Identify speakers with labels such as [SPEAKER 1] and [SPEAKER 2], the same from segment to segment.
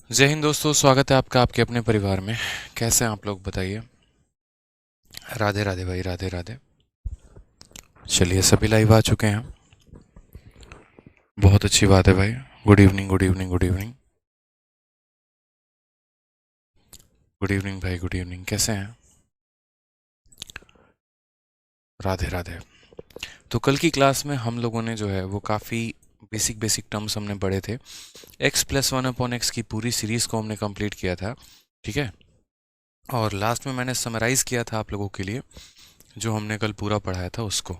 [SPEAKER 1] जय हिंद दोस्तों, स्वागत है आपका आपके अपने परिवार में। कैसे हैं आप लोग, बताइए। राधे राधे भाई, राधे राधे। चलिए, सभी लाइव आ चुके हैं। बहुत अच्छी बात है भाई। Good evening, good evening, good evening. Good evening भाई, गुड इवनिंग। कैसे हैं? राधे राधे। तो कल की क्लास में हम लोगों ने जो है वो काफ़ी बेसिक बेसिक टर्म्स हमने पढ़े थे। X plus one upon x की पूरी सीरीज़ को हमने कंप्लीट किया था। ठीक है। और लास्ट में मैंने समराइज़ किया था आप लोगों के लिए जो हमने कल पूरा पढ़ाया था उसको।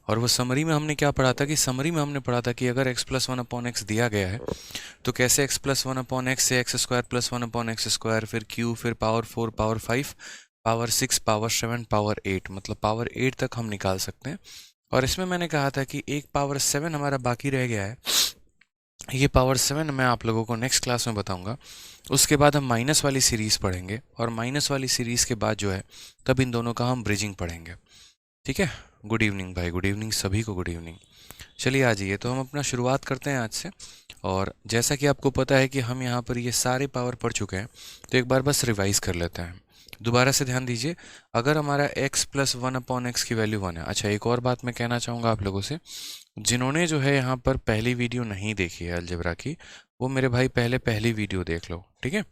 [SPEAKER 1] और वो समरी में हमने क्या पढ़ा था कि समरी में हमने पढ़ा था कि अगर x plus one upon X दिया गया है तो कैसे x plus one upon X से X square plus one upon X square, फिर q, फिर power 4, power 5, power 6, power 7, power 8, मतलब पावर 8 तक हम निकाल सकते हैं। और इसमें मैंने कहा था कि एक पावर 7 हमारा बाकी रह गया है। ये पावर 7 मैं आप लोगों को नेक्स्ट क्लास में बताऊंगा। उसके बाद हम माइनस वाली सीरीज़ पढ़ेंगे और माइनस वाली सीरीज़ के बाद जो है तब इन दोनों का हम ब्रिजिंग पढ़ेंगे। ठीक है। गुड इवनिंग भाई, गुड इवनिंग सभी को, गुड इवनिंग। चलिए आ जाइए, तो हम अपना शुरुआत करते हैं आज से। और जैसा कि आपको पता है कि हम यहाँ पर ये सारे पावर पढ़ चुके हैं, तो एक बार बस रिवाइज कर लेते हैं। दोबारा से ध्यान दीजिए। अगर हमारा x plus one upon x की वैल्यू 1 है। अच्छा, एक और बात मैं कहना चाहूँगा आप लोगों से, जिन्होंने जो है यहाँ पर पहली वीडियो नहीं देखी है अलजेब्रा की, वो मेरे भाई पहले पहली वीडियो देख लो। ठीक है।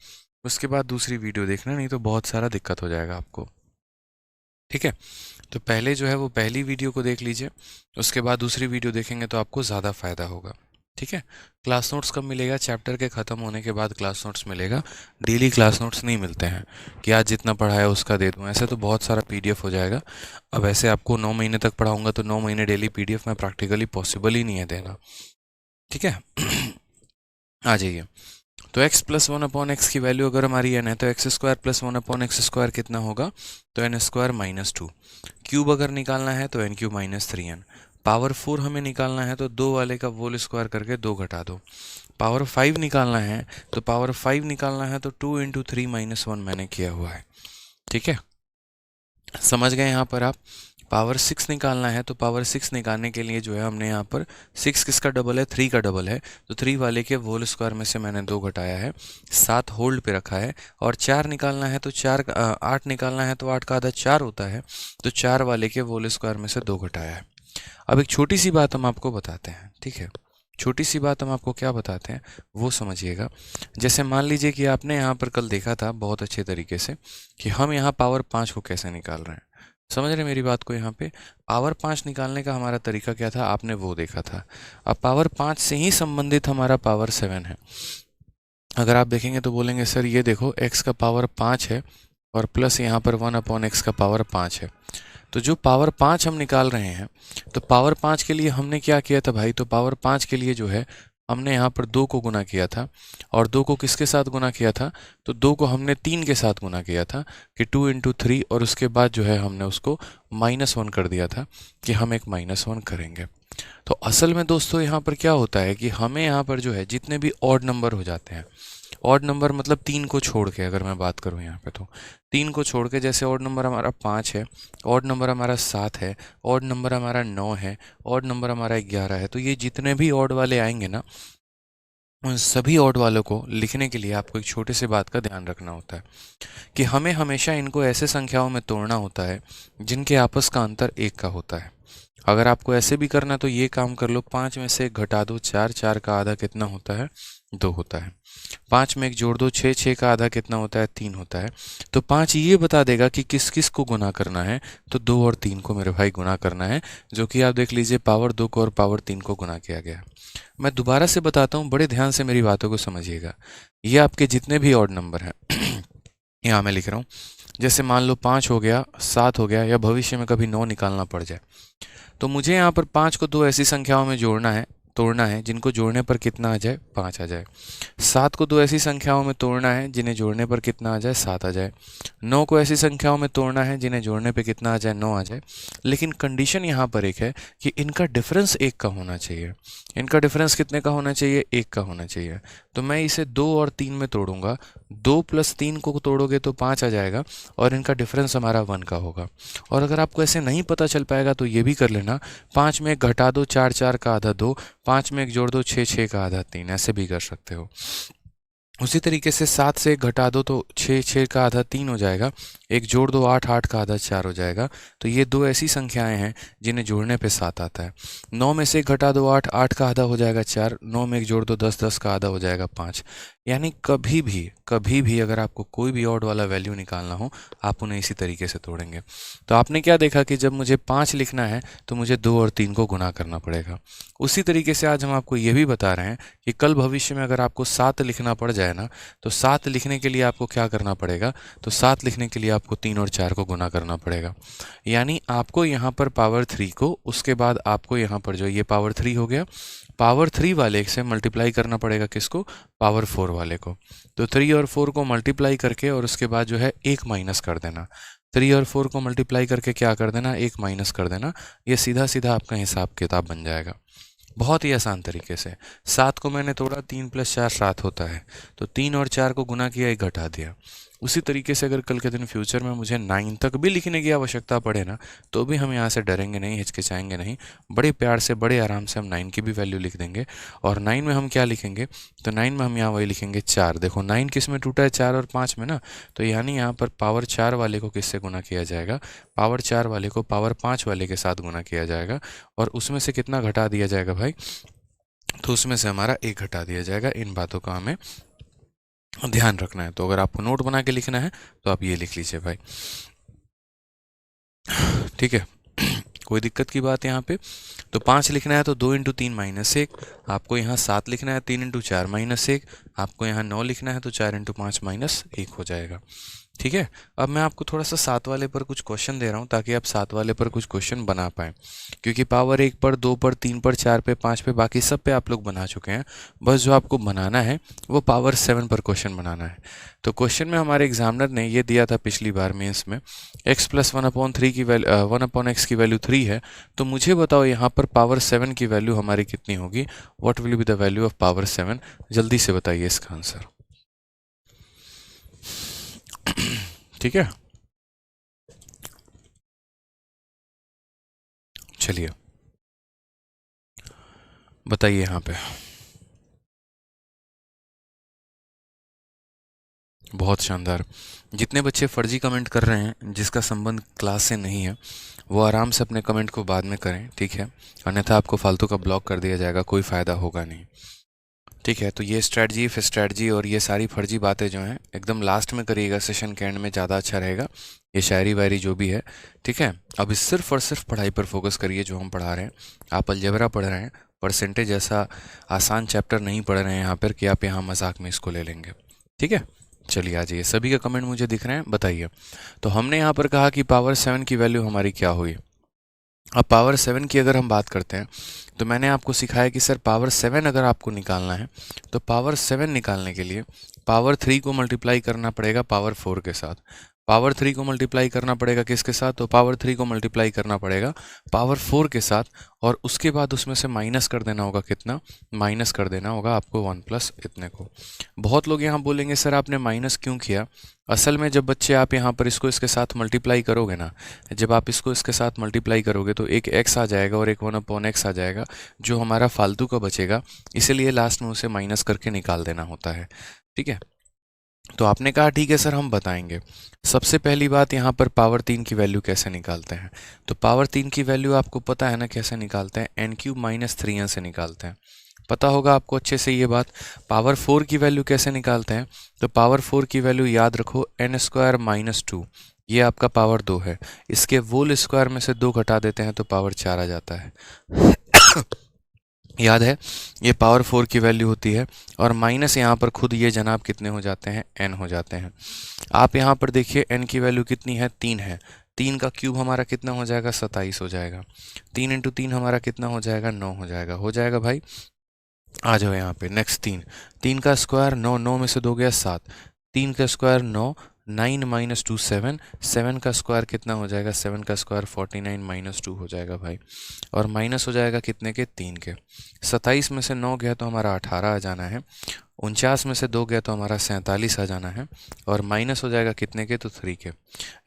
[SPEAKER 1] उसके बाद दूसरी वीडियो देखना, नहीं तो बहुत सारा दिक्कत हो जाएगा आपको। ठीक है। तो पहले जो है वो पहली वीडियो को देख लीजिए, उसके बाद दूसरी वीडियो देखेंगे तो आपको ज़्यादा फायदा होगा। ठीक है। क्लास नोट्स कब मिलेगा? चैप्टर के ख़त्म होने के बाद क्लास नोट्स मिलेगा। डेली क्लास नोट्स नहीं मिलते हैं कि आज जितना पढ़ा है उसका दे दूं, ऐसे तो बहुत सारा पीडीएफ हो जाएगा। अब ऐसे आपको 9 महीने तक पढ़ाऊंगा तो 9 महीने डेली पीडीएफ में प्रैक्टिकली पॉसिबल ही नहीं है देना। ठीक है। आ जाइए। तो x plus one upon x की वैल्यू अगर हमारी n है तो x square plus one upon X square कितना होगा? तो एन स्क्वायर माइनस 2। क्यूब अगर निकालना है तो N cube minus 3n। Power 4 हमें निकालना है तो दो वाले का होल स्क्वायर करके 2 घटा दो। पावर 5 निकालना है तो पावर 5 निकालना है तो 2 इंटू 3 माइनस 1 मैंने किया हुआ है। ठीक है, समझ गए यहाँ पर आप। पावर 6 निकालना है तो पावर 6 निकालने के लिए जो है हमने यहाँ पर 6 किसका डबल है? 3 का डबल है, तो 3 वाले के होल स्क्वायर में से मैंने 2 घटाया है, 7 होल्ड पे रखा है। और 4 निकालना है तो 8 निकालना है तो 8 का आधा 4 होता है, तो 4 वाले के होल स्क्वायर में से 2 घटाया है। अब एक छोटी सी बात हम आपको बताते हैं। ठीक है, छोटी सी बात हम आपको क्या बताते हैं वो समझिएगा। जैसे मान लीजिए कि आपने यहाँ पर कल देखा था बहुत अच्छे तरीके से कि हम यहाँ पावर 5 को कैसे निकाल रहे हैं। समझ रहे मेरी बात को? यहाँ पे पावर 5 निकालने का हमारा तरीका क्या था, आपने वो देखा था। अब पावर 5 से ही संबंधित हमारा पावर 7 है। अगर आप देखेंगे तो बोलेंगे सर ये देखो x का पावर 5 है और प्लस यहाँ पर 1 अपॉन एक्स का पावर 5 है। तो जो पावर 5 हम निकाल रहे हैं, तो पावर 5 के लिए हमने क्या किया था भाई? तो पावर 5 के लिए जो है हमने यहाँ पर 2 को गुना किया था। और 2 को किसके साथ गुना किया था? तो 2 को हमने 3 के साथ गुना किया था कि 2 इंटू 3, और उसके बाद जो है हमने उसको -1 कर दिया था कि हम एक -1 करेंगे। तो असल में दोस्तों यहाँ पर क्या होता है कि हमें यहाँ पर जो है जितने भी ऑड नंबर हो जाते हैं, ऑड नंबर मतलब 3 को छोड़ के अगर मैं बात करूँ यहाँ पे, तो 3 को छोड़ के, जैसे ऑड नंबर हमारा 5 है, ऑड नंबर हमारा 7 है, ऑड नंबर हमारा 9 है, ऑड नंबर हमारा 11 है, तो ये जितने भी ऑड वाले आएंगे ना, उन सभी ऑड वालों को लिखने के लिए आपको एक छोटे से बात का ध्यान रखना होता है कि हमें हमेशा इनको ऐसे संख्याओं में तोड़ना होता है जिनके आपस का अंतर 1 का होता है। अगर आपको ऐसे भी करना तो ये काम कर लो, 5 में से 1 घटा दो 4, 4 का आधा कितना होता है? 2 होता है। 5 में 1 जोड़ दो 6, 6 का आधा कितना होता है? 3 होता है। तो 5 ये बता देगा कि किस किस को गुना करना है, तो 2 और 3 को मेरे भाई गुना करना है, जो कि आप देख लीजिए पावर 2 को और पावर 3 को गुना किया गया। मैं दोबारा से बताता हूँ, बड़े ध्यान से मेरी बातों को समझिएगा। ये आपके जितने भी ऑड नंबर हैं यहाँ मैं लिख रहा हूँ, जैसे मान लो 5 हो गया, 7 हो गया, या भविष्य में कभी 9 निकालना पड़ जाए, तो मुझे यहाँ पर 5 को 2 ऐसी संख्याओं में जोड़ना है, तोड़ना है जिनको जोड़ने पर कितना आ जाए? 5 आ जाए। 7 को 2 ऐसी संख्याओं में तोड़ना है जिन्हें जोड़ने पर कितना आ जाए? 7 आ जाए। 9 को ऐसी संख्याओं में तोड़ना है जिन्हें जोड़ने पर कितना आ जाए? 9 आ जाए। लेकिन कंडीशन यहाँ पर एक है कि इनका डिफरेंस 1 का होना चाहिए। इनका डिफरेंस कितने का होना चाहिए? 1 का होना चाहिए। तो मैं इसे 2 और 3 में तोड़ूंगा। 2 प्लस 3 को तोड़ोगे तो 5 आ जाएगा और इनका डिफरेंस हमारा 1 का होगा। और अगर आपको ऐसे नहीं पता चल पाएगा तो ये भी कर लेना, 5 में 1 घटा दो 4, 4 का आधा 2, 5 में 1 जोड़ दो 6, 6 का आधा 3, ऐसे भी कर सकते हो। उसी तरीके से 7 से 1 घटा दो तो 6, 6 का आधा 3 हो जाएगा, एक जोड़ दो 8, 8 का आधा 4 हो जाएगा। तो ये दो ऐसी संख्याएं हैं जिन्हें जोड़ने पे 7 आता है। 9 में से 1 घटा दो 8, 8 का आधा हो जाएगा 4, 9 में 1 जोड़ दो 10, 10 का आधा हो जाएगा 5। यानी कभी भी अगर आपको कोई भी ऑड वाला वैल्यू निकालना हो, आप उन्हें इसी तरीके से तोड़ेंगे। तो आपने क्या देखा कि जब मुझे 5 लिखना है तो मुझे 2 और 3 को गुणा करना पड़ेगा। उसी तरीके से आज हम आपको ये भी बता रहे हैं कि कल भविष्य में अगर आपको 7 लिखना पड़ जाए ना, तो 7 लिखने के लिए आपको क्या करना पड़ेगा, तो 7 लिखने के लिए आपको 3 और 4 को गुना करना पड़ेगा। यानी आपको यहाँ पर पावर 3 को, उसके बाद आपको यहाँ पर जो ये पावर 3 हो गया, पावर 3 वाले से मल्टीप्लाई करना पड़ेगा किसको, पावर 4 वाले को। तो 3 और 4 को मल्टीप्लाई करके और उसके बाद जो है 1 माइनस कर देना। 3 और 4 को मल्टीप्लाई करके क्या कर देना, 1 माइनस कर देना। ये सीधा सीधा आपका हिसाब किताब बन जाएगा, बहुत ही आसान तरीके से। 7 को मैंने तोड़ा, 3 + 4 7 होता है, तो 3 और 4 को गुना किया, 1 घटा दिया। उसी तरीके से अगर कल के दिन फ्यूचर में मुझे 9 तक भी लिखने की आवश्यकता पड़े ना, तो भी हम यहाँ से डरेंगे नहीं, हिचकिचाएंगे नहीं, बड़े प्यार से बड़े आराम से हम 9 की भी वैल्यू लिख देंगे। और 9 में हम क्या लिखेंगे, तो 9 में हम यहाँ वही लिखेंगे 4। देखो 9 किस में टूटा है, 4 और 5 में ना, तो यानी यहाँ पर पावर 4 वाले को किससे गुना किया जाएगा, पावर 4 वाले को पावर 5 वाले के साथ गुना किया जाएगा। और उसमें से कितना घटा दिया जाएगा भाई, तो उसमें से हमारा 1 घटा दिया जाएगा। इन बातों का हमें ध्यान रखना है। तो अगर आपको नोट बना के लिखना है तो आप ये लिख लीजिए भाई, ठीक है। कोई दिक्कत की बात यहाँ पे, तो 5 लिखना है तो 2 × 3 - 1, आपको यहाँ 7 लिखना है 3 × 4 - 1, आपको यहाँ 9 लिखना है तो 4 × 5 - 1 हो जाएगा, ठीक है। अब मैं आपको थोड़ा सा 7 वाले पर कुछ क्वेश्चन दे रहा हूँ ताकि आप 7 वाले पर कुछ क्वेश्चन बना पाएँ, क्योंकि पावर 1 पर, 2 पर, 3 पर, 4 पे, 5 पे, बाकी सब पे आप लोग बना चुके हैं। बस जो आपको बनाना है वो पावर 7 पर क्वेश्चन बनाना है। तो क्वेश्चन में हमारे एग्जामिनर ने ये दिया था पिछली बार मेंस में, x + 1/3 की वैल्यू 1/x की वैल्यू 3 है। तो मुझे बताओ यहाँ पर पावर 7 की वैल्यू हमारी कितनी होगी, what will be the value of power 7। जल्दी से बताइए इसका आंसर, ठीक है। चलिए बताइए यहाँ पे, बहुत शानदार। जितने बच्चे फर्जी कमेंट कर रहे हैं जिसका संबंध क्लास से नहीं है, वो आराम से अपने कमेंट को बाद में करें, ठीक है, अन्यथा आपको फालतू का ब्लॉक कर दिया जाएगा, कोई फ़ायदा होगा नहीं, ठीक है। तो ये स्ट्रैटजी, फिर स्ट्रैटजी और ये सारी फर्जी बातें जो हैं एकदम लास्ट में करिएगा, सेशन के एंड में ज़्यादा अच्छा रहेगा। ये शायरी वायरी जो भी है, ठीक है। अब सिर्फ और सिर्फ पढ़ाई पर फोकस करिए, जो हम पढ़ा रहे हैं। आप अलजेब्रा पढ़ रहे हैं, परसेंटेज ऐसा आसान चैप्टर नहीं पढ़ रहे हैं यहाँ पर कि आप यहाँ मजाक में इसको ले लेंगे, ठीक है। चलिए आ जाइए, सभी का कमेंट मुझे दिख रहे हैं, बताइए। तो हमने यहाँ पर कहा कि पावर 7 की वैल्यू हमारी क्या हुई। अब पावर 7 की अगर हम बात करते हैं तो मैंने आपको सिखाया कि सर पावर 7 अगर आपको निकालना है तो पावर 7 निकालने के लिए पावर 3 को मल्टीप्लाई करना पड़ेगा पावर 4 के साथ। पावर 3 को मल्टीप्लाई करना पड़ेगा किसके साथ, तो पावर 3 को मल्टीप्लाई करना पड़ेगा पावर 4 के साथ। और उसके बाद उसमें से माइनस कर देना होगा, कितना माइनस कर देना होगा आपको 1+ इतने को। बहुत लोग यहाँ बोलेंगे सर आपने माइनस क्यों किया। असल में जब बच्चे आप यहाँ पर इसको इसके साथ मल्टीप्लाई करोगे ना, जब आप इसको इसके साथ मल्टीप्लाई करोगे तो एक x आ जाएगा और एक 1/x आ जाएगा, जो हमारा फालतू का बचेगा, इसीलिए लास्ट में उसे माइनस करके निकाल देना होता है, ठीक है। तो आपने कहा ठीक है सर हम बताएंगे। सबसे पहली बात यहाँ पर पावर 3 की वैल्यू कैसे निकालते हैं, तो पावर 3 की वैल्यू आपको पता है ना कैसे निकालते हैं, n³ - 3n से निकालते हैं, पता होगा आपको अच्छे से ये बात। पावर 4 की वैल्यू कैसे निकालते हैं, तो पावर 4 की वैल्यू याद रखो n² - 2, ये आपका पावर 2 है, इसके होल स्क्वायर में से 2 घटा देते हैं तो पावर 4 आ जाता है। याद है, ये पावर 4 की वैल्यू होती है। और माइनस यहाँ पर खुद ये जनाब कितने हो जाते हैं, n हो जाते हैं। आप यहाँ पर देखिए n की वैल्यू कितनी है, 3 है। 3 का क्यूब हमारा कितना हो जाएगा, 27 हो जाएगा। 3 × 3 हमारा कितना हो जाएगा, 9 हो जाएगा भाई। आ जाओ यहाँ पे नेक्स्ट 3 का स्क्वायर 9, 9 में से 2 गया 7, 3 का स्क्वायर 9, 9 - 2 7, 7 का स्क्वायर कितना हो जाएगा, 7 का स्क्वायर 49 - 2 हो जाएगा भाई। और माइनस हो जाएगा कितने के, 3 के। 27 में से 9 गया तो हमारा 18 आ जाना है। 49 में से 2 गया तो हमारा 47 आ जाना है, और माइनस हो जाएगा कितने के, तो 3 के।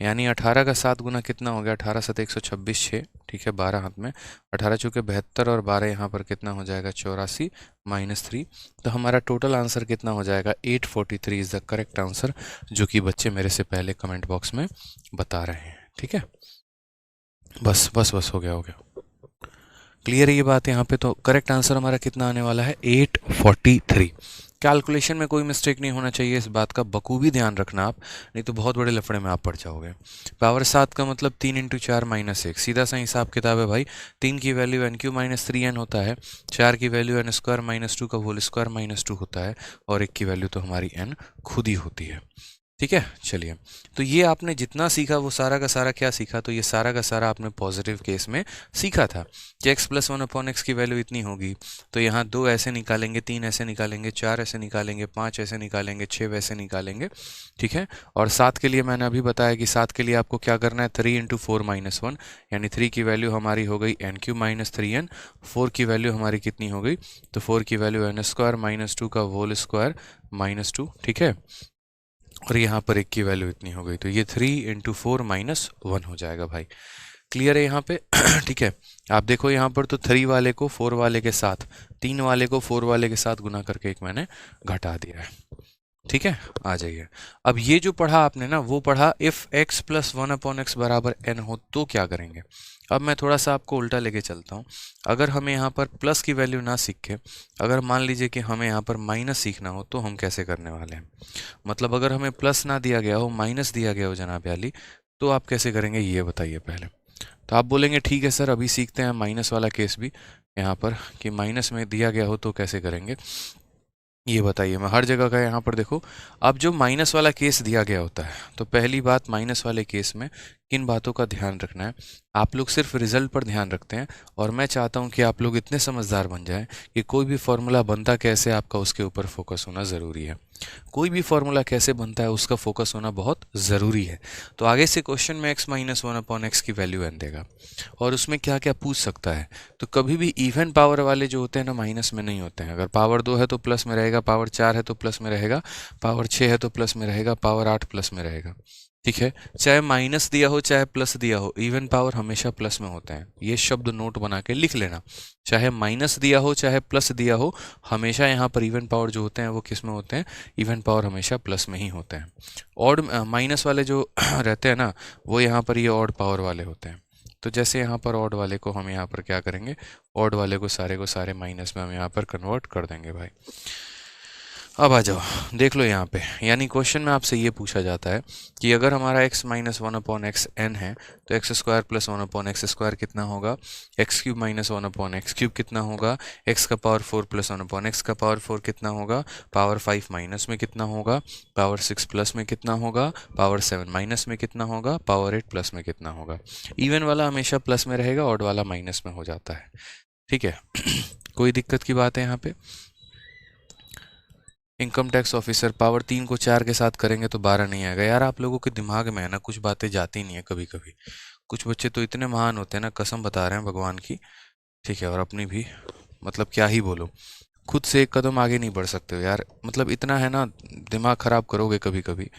[SPEAKER 1] यानी 18 का 7 गुना कितना हो गया, 18 7 126 6, ठीक है, 12 हाथ में, 18 चूँकि 72 और 12 यहाँ पर कितना हो जाएगा 84 -3। तो हमारा टोटल आंसर कितना हो जाएगा 843 इज़ द करेक्ट आंसर, जो कि बच्चे मेरे से पहले कमेंट बॉक्स में बता रहे हैं। ठीक है, बस बस बस हो गया। क्लियर है ये बात यहाँ पे। तो करेक्ट आंसर हमारा कितना आने वाला है 843। कैलकुलेशन में कोई मिस्टेक नहीं होना चाहिए, इस बात का बखूबी ध्यान रखना आप, नहीं तो बहुत बड़े लफड़े में आप पड़ जाओगे। पावर 7 का मतलब 3 × 4 - 1, सीधा सा हिसाब किताब है भाई। 3 की वैल्यू n³ - 3n होता है, 4 की वैल्यू n² - 2 का होल स्क्वायर -2 होता है, और 1 की वैल्यू तो हमारी n खुद ही होती है। ठीक है, चलिए, तो ये आपने जितना सीखा वो सारा का सारा क्या सीखा, तो ये सारा का सारा आपने पॉजिटिव केस में सीखा था कि x + 1/x की वैल्यू इतनी होगी, तो यहाँ 2 ऐसे निकालेंगे, 3 ऐसे निकालेंगे, 4 ऐसे निकालेंगे, 5 ऐसे निकालेंगे, 6 वैसे निकालेंगे। ठीक है, और 7 के लिए मैंने अभी बताया कि 7 के लिए आपको क्या करना है, 3 × 4 - 1, यानी 3 की वैल्यू हमारी हो गई n³ - 3n, 4 की वैल्यू हमारी कितनी हो गई, तो 4 की वैल्यू n² - 2 का होल स्क्वायर -2। ठीक है, और यहाँ पर 1 की वैल्यू इतनी हो गई, तो ये 3 × 4 - 1 हो जाएगा भाई। क्लियर है यहाँ पे? ठीक है, आप देखो यहाँ पर तो 3 वाले को 4 वाले के साथ, 3 वाले को 4 वाले के साथ गुना करके एक मैंने घटा दिया है। ठीक है, आ जाइए। अब ये जो पढ़ा आपने ना, वो पढ़ा इफ x + 1/x बराबर n हो तो क्या करेंगे। अब मैं थोड़ा सा आपको उल्टा लेके चलता हूँ। अगर हमें यहाँ पर प्लस की वैल्यू ना सीखे, अगर मान लीजिए कि हमें यहाँ पर माइनस सीखना हो, तो हम कैसे करने वाले हैं। मतलब अगर हमें प्लस ना दिया गया हो, माइनस दिया गया हो जनाब अली, तो आप कैसे करेंगे ये बताइए पहले। तो आप बोलेंगे ठीक है सर, अभी सीखते हैं माइनस वाला केस भी यहाँ पर, कि माइनस में दिया गया हो तो कैसे करेंगे, ये बताइए। मैं हर जगह का यहाँ पर देखो, अब जो माइनस वाला केस दिया गया होता है, तो पहली बात, माइनस वाले केस में किन बातों का ध्यान रखना है। आप लोग सिर्फ रिजल्ट पर ध्यान रखते हैं, और मैं चाहता हूँ कि आप लोग इतने समझदार बन जाएं कि कोई भी फॉर्मूला बनता कैसे, आपका उसके ऊपर फोकस होना ज़रूरी है। कोई भी फॉर्मूला कैसे बनता है उसका फोकस होना बहुत ज़रूरी है। तो आगे से क्वेश्चन में x - 1/x की वैल्यू n देगा, और उसमें क्या क्या पूछ सकता है। तो कभी भी इवन पावर वाले जो होते हैं ना, माइनस में नहीं होते हैं। अगर पावर 2 है तो प्लस में रहेगा, पावर 4 है तो प्लस में रहेगा, पावर 6 है तो प्लस में रहेगा, पावर 8 प्लस में रहेगा। ठीक है, चाहे माइनस दिया हो चाहे प्लस दिया हो, इवन पावर हमेशा प्लस में होते हैं। ये शब्द नोट बना के लिख लेना, चाहे माइनस दिया हो चाहे प्लस दिया हो, हमेशा यहाँ पर इवन पावर जो होते हैं वो किस में होते हैं, इवन पावर हमेशा प्लस में ही होते हैं। ऑड माइनस वाले जो रहते हैं ना, वो यहाँ पर ये ऑड पावर वाले होते हैं। तो जैसे यहाँ पर ऑड वाले को हम यहाँ पर क्या करेंगे, ऑड वाले को सारे माइनस में हम यहाँ पर कन्वर्ट कर देंगे भाई। अब आ जाओ, देख लो यहाँ पे, यानी क्वेश्चन में आपसे ये पूछा जाता है कि अगर हमारा x - 1/x n है, तो x² + 1/x² कितना होगा, x³ - 1/x³ कितना होगा, x का पावर 4 + 1/x का पावर 4 कितना होगा, पावर 5 माइनस में कितना होगा, पावर 6 प्लस में कितना होगा, पावर 7 माइनस में कितना होगा, पावर 8 प्लस में कितना होगा। इवन वाला हमेशा प्लस में रहेगा, ऑड वाला माइनस में हो जाता है। ठीक है, कोई दिक्कत की बात है यहाँ पे। इनकम टैक्स ऑफिसर, पावर 3 को 4 के साथ करेंगे तो 12 नहीं आएगा। यार आप लोगों के दिमाग में है ना, कुछ बातें जाती नहीं है कभी कभी। कुछ बच्चे तो इतने महान होते हैं ना, कसम बता रहे हैं भगवान की। ठीक है, और अपनी भी, मतलब क्या ही बोलो, खुद से एक कदम आगे नहीं बढ़ सकते हो यार। मतलब इतना है ना, दिमाग खराब करोगे कभी कभी।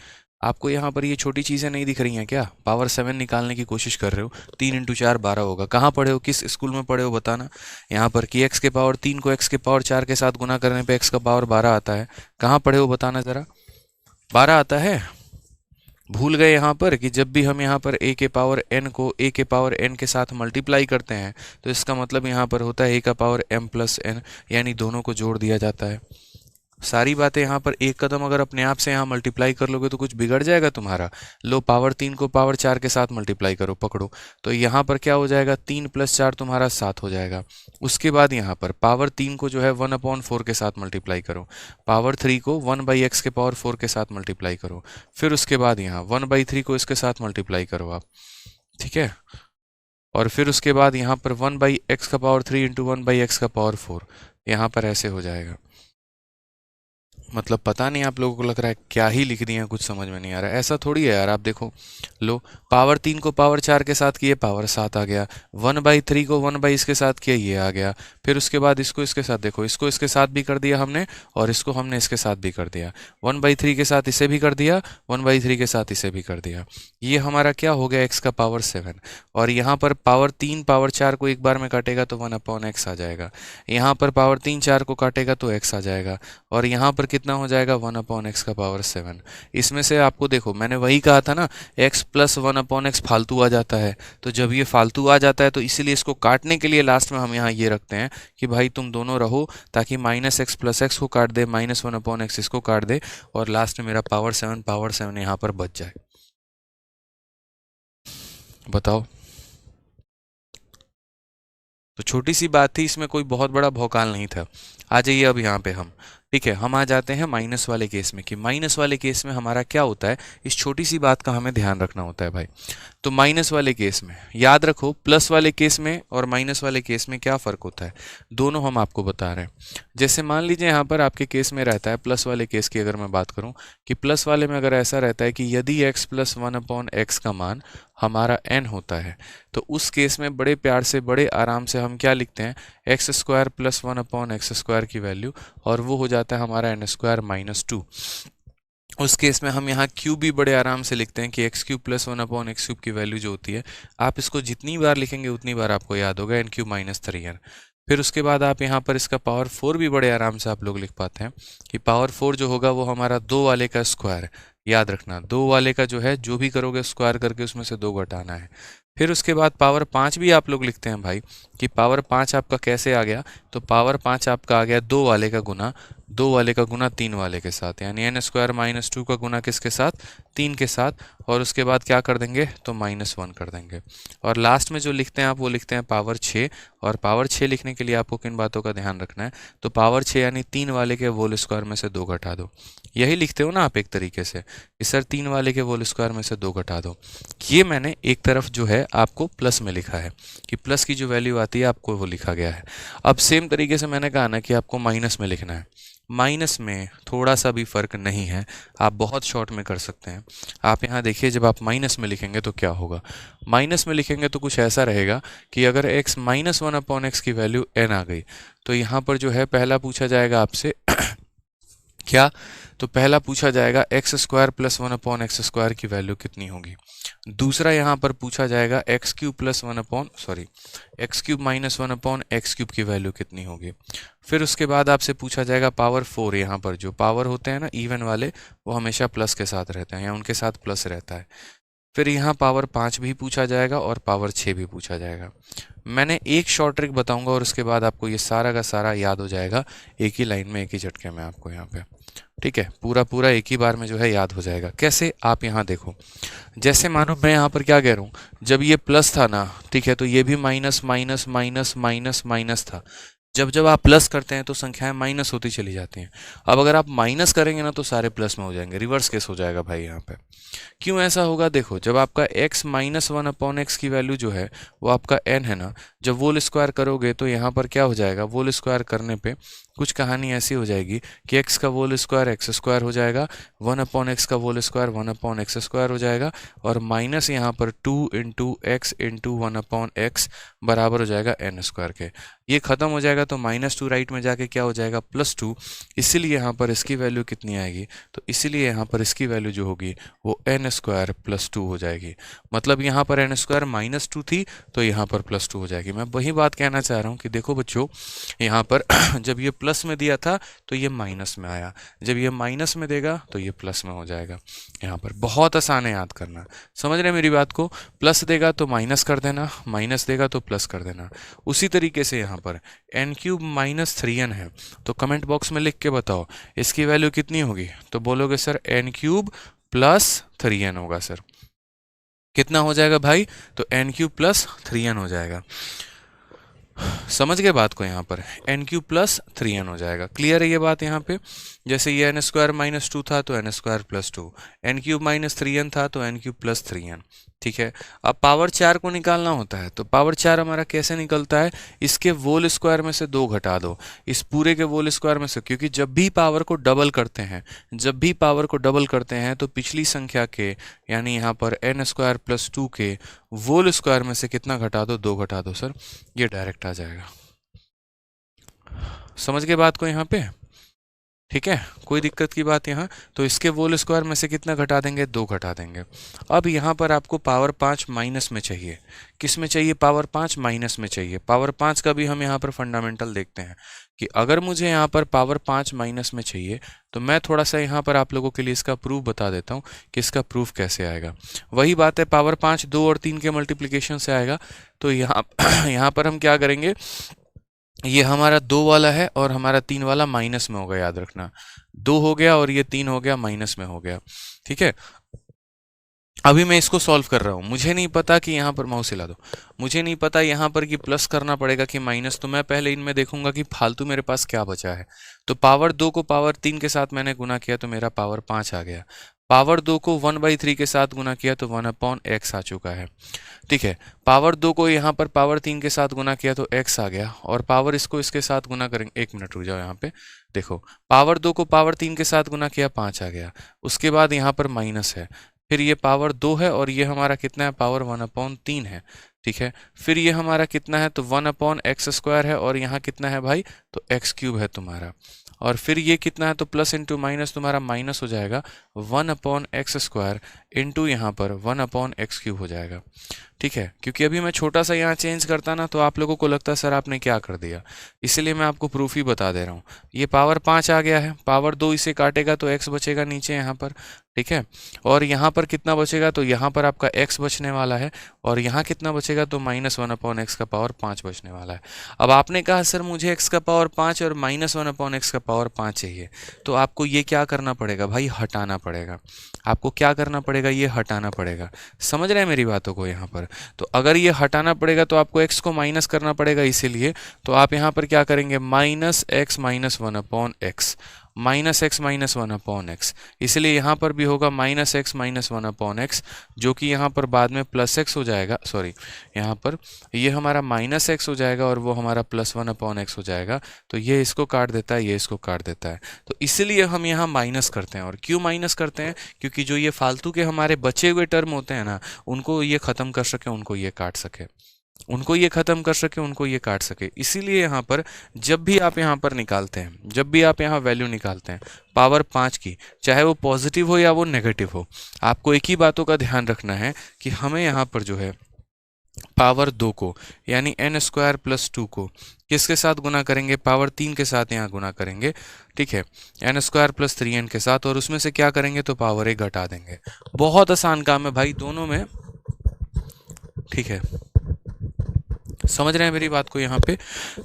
[SPEAKER 1] आपको यहाँ पर ये छोटी चीज़ें नहीं दिख रही हैं क्या, पावर 7 निकालने की कोशिश कर रहे हो, 3 × 4 12 होगा। कहाँ पढ़े हो, किस स्कूल में पढ़े हो बताना। यहाँ पर कि x के पावर 3 को x के पावर 4 के साथ गुना करने पे x का पावर 12 आता है। कहाँ पढ़े हो बताना ज़रा, 12 आता है। भूल गए यहाँ पर कि जब भी हम यहाँ पर a के पावर n को a के पावर n के साथ मल्टीप्लाई करते हैं, तो इसका मतलब यहाँ पर होता है a का पावर m + n, यानी दोनों को जोड़ दिया जाता है। सारी बातें यहाँ पर एक कदम अगर अपने आप से यहाँ मल्टीप्लाई कर लोगे तो कुछ बिगड़ जाएगा तुम्हारा। लो, पावर 3 को पावर 4 के साथ मल्टीप्लाई करो, पकड़ो, तो यहाँ पर क्या हो जाएगा, 3 + 4 तुम्हारा 7 हो जाएगा। उसके बाद यहाँ पर पावर 3 को जो है 1/4 के साथ मल्टीप्लाई करो, पावर 3 को 1/x के पावर 4 के साथ मल्टीप्लाई करो, फिर उसके बाद यहाँ 1/3 को इसके साथ मल्टीप्लाई करो आप। ठीक है, और फिर उसके बाद यहाँ पर 1/x का पावर 3 × 1/x का पावर 4, यहाँ पर ऐसे हो जाएगा। मतलब पता नहीं आप लोगों को लग रहा है क्या ही लिख दिए हैं, कुछ समझ में नहीं आ रहा है। ऐसा थोड़ी है यार, आप देखो, लो, पावर 3 को पावर 4 के साथ किए, पावर 7 आ गया, 1/3 को 1/इस के साथ किया, ये आ गया, फिर उसके बाद इसको इसके साथ देखो, इसको इसके साथ भी कर दिया हमने और इसको हमने इसके साथ भी कर दिया। 1/3 के साथ इसे भी कर दिया, 1/3 के साथ इसे भी कर दिया। ये हमारा क्या हो गया, x का पावर 7। और यहाँ पर पावर 3 पावर 4 को एक बार में काटेगा तो 1/x आ जाएगा। यहाँ पर पावर 3 4 को काटेगा तो x आ जाएगा। और यहाँ पर कितना हो जाएगा, 1/x का पावर 7। इसमें से आपको देखो, मैंने वही कहा था ना, x प्लस 1/x फालतू आ जाता है। तो जब ये फालतू आ जाता है तो इसीलिए इसको काटने के लिए लास्ट में हम यहाँ ये रखते हैं कि भाई तुम दोनों रहो, ताकि -x प्लस x को काट दे, -1/x इसको काट दे, और लास्ट में मेरा पावर 7 यहाँ पर बच जाए। बताओ। तो छोटी सी बात थी, इसमें कोई बहुत बड़ा भौकाल नहीं था। आ जाइए अब यहाँ पे हम, ठीक है, हम आ जाते हैं माइनस वाले केस में, कि माइनस वाले केस में हमारा क्या होता है। इस छोटी सी बात का हमें ध्यान रखना होता है भाई। तो माइनस वाले केस में याद रखो, प्लस वाले केस में और माइनस वाले केस में क्या फ़र्क होता है, दोनों हम आपको बता रहे हैं। जैसे मान लीजिए यहाँ पर आपके केस में रहता है, प्लस वाले केस की अगर मैं बात करूँ, कि प्लस वाले में अगर ऐसा रहता है कि यदि x प्लस 1/x का मान हमारा n होता है, तो उस केस में बड़े प्यार से, बड़े आराम से हम क्या लिखते हैं, x² प्लस 1/x² की वैल्यू, और वो हो जाता है हमारा n² - 2। उस केस में हम यहाँ क्यूब भी बड़े आराम से लिखते हैं कि x³ प्लस 1/x³ की वैल्यू जो होती है, आप इसको जितनी बार लिखेंगे उतनी बार आपको याद होगा, n³ - 3n। फिर उसके बाद आप यहाँ पर इसका पावर 4 भी बड़े आराम से आप लोग लिख पाते हैं कि पावर 4 जो होगा वो हमारा 2 वाले का स्क्वायर। याद रखना, 2 वाले का जो है, जो भी करोगे स्क्वायर करके उसमें से 2 घटाना है। फिर उसके बाद पावर 5 भी आप लोग लिखते हैं भाई, कि पावर 5 आपका कैसे आ गया, तो पावर 5 आपका आ गया 2 वाले का गुना, 2 वाले का गुना 3 वाले के साथ, यानी n² - 2 का गुना किसके साथ, 3 के साथ, और उसके बाद क्या कर देंगे, तो -1 कर देंगे। और लास्ट में जो लिखते हैं आप, वो लिखते हैं पावर 6। और पावर 6 लिखने के लिए आपको किन बातों का ध्यान रखना है, तो पावर 6 यानी 3 वाले के होल स्क्वायर में से 2 घटा दो। यही लिखते हो ना आप एक तरीके से कि सर 3 वाले के होल स्क्वायर में से 2 घटा दो। ये मैंने एक तरफ जो है आपको प्लस में लिखा है, कि प्लस की जो वैल्यू आती है आपको वो लिखा गया है। अब सेम तरीके से मैंने कहा ना कि आपको माइनस में लिखना है। माइनस में थोड़ा सा भी फर्क नहीं है, आप बहुत शॉर्ट में कर सकते हैं। आप यहाँ देखिए, जब आप माइनस में लिखेंगे तो क्या होगा, माइनस में लिखेंगे तो कुछ ऐसा रहेगा कि अगर x - 1/x की वैल्यू n आ गई, तो यहाँ पर जो है पहला पूछा जाएगा आपसे क्या, तो पहला पूछा जाएगा x² प्लस 1/x² की वैल्यू कितनी होगी। दूसरा यहाँ पर पूछा जाएगा x³ प्लस x³ - 1/x³ की वैल्यू कितनी होगी। फिर उसके बाद आपसे पूछा जाएगा पावर 4। यहाँ पर जो पावर होते हैं ना इवन वाले, वो हमेशा प्लस के साथ रहते हैं, या उनके साथ प्लस रहता है। फिर यहाँ पावर 5 भी पूछा जाएगा और पावर 6 भी पूछा जाएगा। मैंने एक शॉर्ट ट्रिक बताऊंगा और उसके बाद आपको ये सारा का सारा याद हो जाएगा, एक ही लाइन में, एक ही झटके में आपको यहाँ पे, ठीक है, पूरा एक ही बार में जो है याद हो जाएगा। कैसे, आप यहाँ देखो, जैसे मानो मैं यहाँ पर क्या कह रहा हूँ, जब ये प्लस था ना, ठीक है, तो ये भी minus minus minus minus minus था। जब जब आप प्लस करते हैं तो संख्याएं माइनस होती चली जाती हैं। अब अगर आप माइनस करेंगे ना तो सारे प्लस में हो जाएंगे, रिवर्स केस हो जाएगा भाई यहाँ पे। क्यों ऐसा होगा, देखो, जब आपका x - 1/x की वैल्यू जो है वो आपका n है ना, जब वोल स्क्वायर करोगे तो यहाँ पर क्या हो जाएगा, वोल स्क्वायर करने पे कुछ कहानी ऐसी हो जाएगी कि x का वोल स्क्वायर x² हो जाएगा, 1/x का वोल स्क्वायर 1/x² हो जाएगा, और माइनस यहाँ पर 2 × x × 1/x बराबर हो जाएगा n² के। ये खत्म हो जाएगा तो -2 राइट में जाके क्या हो जाएगा, +2। इसीलिए यहाँ पर इसकी वैल्यू कितनी आएगी, तो इसीलिए यहाँ पर इसकी वैल्यू जो होगी वो n² + 2 हो जाएगी। मतलब यहाँ पर n² -2 थी तो यहाँ पर +2 हो जाएगी। मैं वही बात कहना चाह रहा हूँ कि देखो बच्चों, यहाँ पर जब ये प्लस में दिया था तो ये माइनस में आया, जब ये माइनस में देगा तो ये प्लस में हो जाएगा। यहाँ पर बहुत आसान है याद करना, समझ रहे हैं मेरी बात को। प्लस देगा तो माइनस कर देना, माइनस देगा तो प्लस कर देना। उसी तरीके से यहाँ पर n³ - 3n है, तो कमेंट बॉक्स में लिख के बताओ इसकी वैल्यू कितनी होगी, तो बोलोगे सर n³ + 3n होगा। सर कितना हो जाएगा भाई, तो n³ + 3n हो जाएगा। समझ गए बात को, यहाँ पर n³ + 3n हो जाएगा। क्लियर है ये बात यहाँ पे। जैसे ये n² - 2 था तो n² + 2, n³ - 3n था तो n³ + 3n, ठीक है। अब पावर 4 को निकालना होता है, तो पावर 4 हमारा कैसे निकलता है, इसके वोल स्क्वायर में से 2 घटा दो, इस पूरे के वोल स्क्वायर में से, क्योंकि जब भी पावर को डबल करते हैं, जब भी पावर को डबल करते हैं तो पिछली संख्या के, यानी यहाँ पर n² + 2 के वोल स्क्वायर में से कितना घटा दो, 2 घटा दो। सर ये डायरेक्ट आ जाएगा। समझ गए बात को यहाँ पे? ठीक है, कोई दिक्कत की बात यहाँ? तो इसके होल स्क्वायर में से कितना घटा देंगे? 2 घटा देंगे। अब यहाँ पर आपको पावर 5 माइनस में चाहिए। किस में चाहिए? पावर 5 माइनस में चाहिए। पावर 5 का भी हम यहाँ पर फंडामेंटल देखते हैं कि अगर मुझे यहाँ पर पावर 5 माइनस में चाहिए तो मैं थोड़ा सा यहाँ पर आप लोगों के लिए इसका प्रूफ बता देता हूँ कि इसका प्रूफ कैसे आएगा। वही बात है, पावर 5 2 और 3 के मल्टीप्लिकेशन से आएगा। तो यहाँ पर हम क्या करेंगे, ये हमारा 2 वाला है और हमारा 3 वाला माइनस में होगा, याद रखना। 2 हो गया और ये 3 हो गया, माइनस में हो गया। ठीक है, अभी मैं इसको सॉल्व कर रहा हूँ। मुझे नहीं पता कि यहाँ पर माउस हिला दो, मुझे नहीं पता यहाँ पर कि प्लस करना पड़ेगा कि माइनस, तो मैं पहले इनमें देखूंगा कि फालतू मेरे पास क्या बचा है। तो पावर 2 को पावर 3 के साथ मैंने गुना किया तो मेरा पावर 5 आ गया। पावर 2 को 1/3 के साथ गुना किया तो 1/x आ चुका है। ठीक है, पावर 2 को यहाँ पर पावर 3 के साथ गुना किया तो x आ गया, और पावर इसको इसके साथ गुना करेंगे। 1 मिनट रुक जाओ, यहाँ पे देखो, पावर 2 को पावर 3 के साथ गुना किया 5 आ गया। उसके बाद यहाँ पर माइनस है, फिर ये पावर 2 है और ये हमारा कितना है? पावर 1/3 है। ठीक है, फिर ये हमारा कितना है? तो 1/x² है, और यहाँ कितना है भाई? तो x³ है तुम्हारा। और फिर ये कितना है? तो प्लस इंटू माइनस तुम्हारा माइनस हो जाएगा, 1/x² इंटू यहाँ पर 1/x³ हो जाएगा। ठीक है, क्योंकि अभी मैं छोटा सा यहाँ चेंज करता ना तो आप लोगों को लगता है सर आपने क्या कर दिया, इसलिए मैं आपको प्रूफ ही बता दे रहा हूँ। ये पावर 5 आ गया है, पावर 2 इसे काटेगा तो x बचेगा नीचे यहाँ पर। ठीक है, और यहाँ पर कितना बचेगा? तो यहाँ पर आपका x बचने वाला है, और यहाँ कितना बचेगा? तो -1/x का पावर 5 बचने वाला है। अब आपने कहा सर मुझे x का पावर 5 और -1/x का पावर 5 चाहिए, तो आपको ये क्या करना पड़ेगा भाई? हटाना पड़ेगा। आपको क्या करना पड़ेगा? ये हटाना पड़ेगा। समझ रहे हैं मेरी बातों को यहाँ पर? तो अगर ये हटाना पड़ेगा तो आपको x को माइनस करना पड़ेगा, इसीलिए तो आप यहाँ पर क्या करेंगे? -x - 1/x, -x - 1/x, इसलिए यहाँ पर भी होगा -x - 1/x, जो कि यहाँ पर बाद में +x हो जाएगा। सॉरी, यहाँ पर ये हमारा -x हो जाएगा और वो हमारा +1/x हो जाएगा। तो ये इसको काट देता है, ये इसको काट देता है, तो इसलिए हम यहाँ माइनस करते हैं। और क्यों माइनस करते हैं? क्योंकि जो ये फालतू के हमारे बचे हुए टर्म होते हैं ना, उनको ये ख़त्म कर सके, उनको ये काट सके, उनको ये ख़त्म कर सके, उनको ये काट सके। इसीलिए यहाँ पर जब भी आप यहाँ पर निकालते हैं, जब भी आप यहाँ वैल्यू निकालते हैं पावर 5 की, चाहे वो पॉजिटिव हो या वो नेगेटिव हो, आपको एक ही बातों का ध्यान रखना है कि हमें यहाँ पर जो है पावर 2 को यानी n² + 2 को किसके साथ गुना करेंगे? पावर 3 के साथ यहाँ गुना करेंगे। ठीक है, n² + 3n के साथ, और उसमें से क्या करेंगे? तो पावर 1 घटा देंगे। बहुत आसान काम है भाई दोनों में। ठीक है, समझ रहे हैं मेरी बात को यहाँ पे?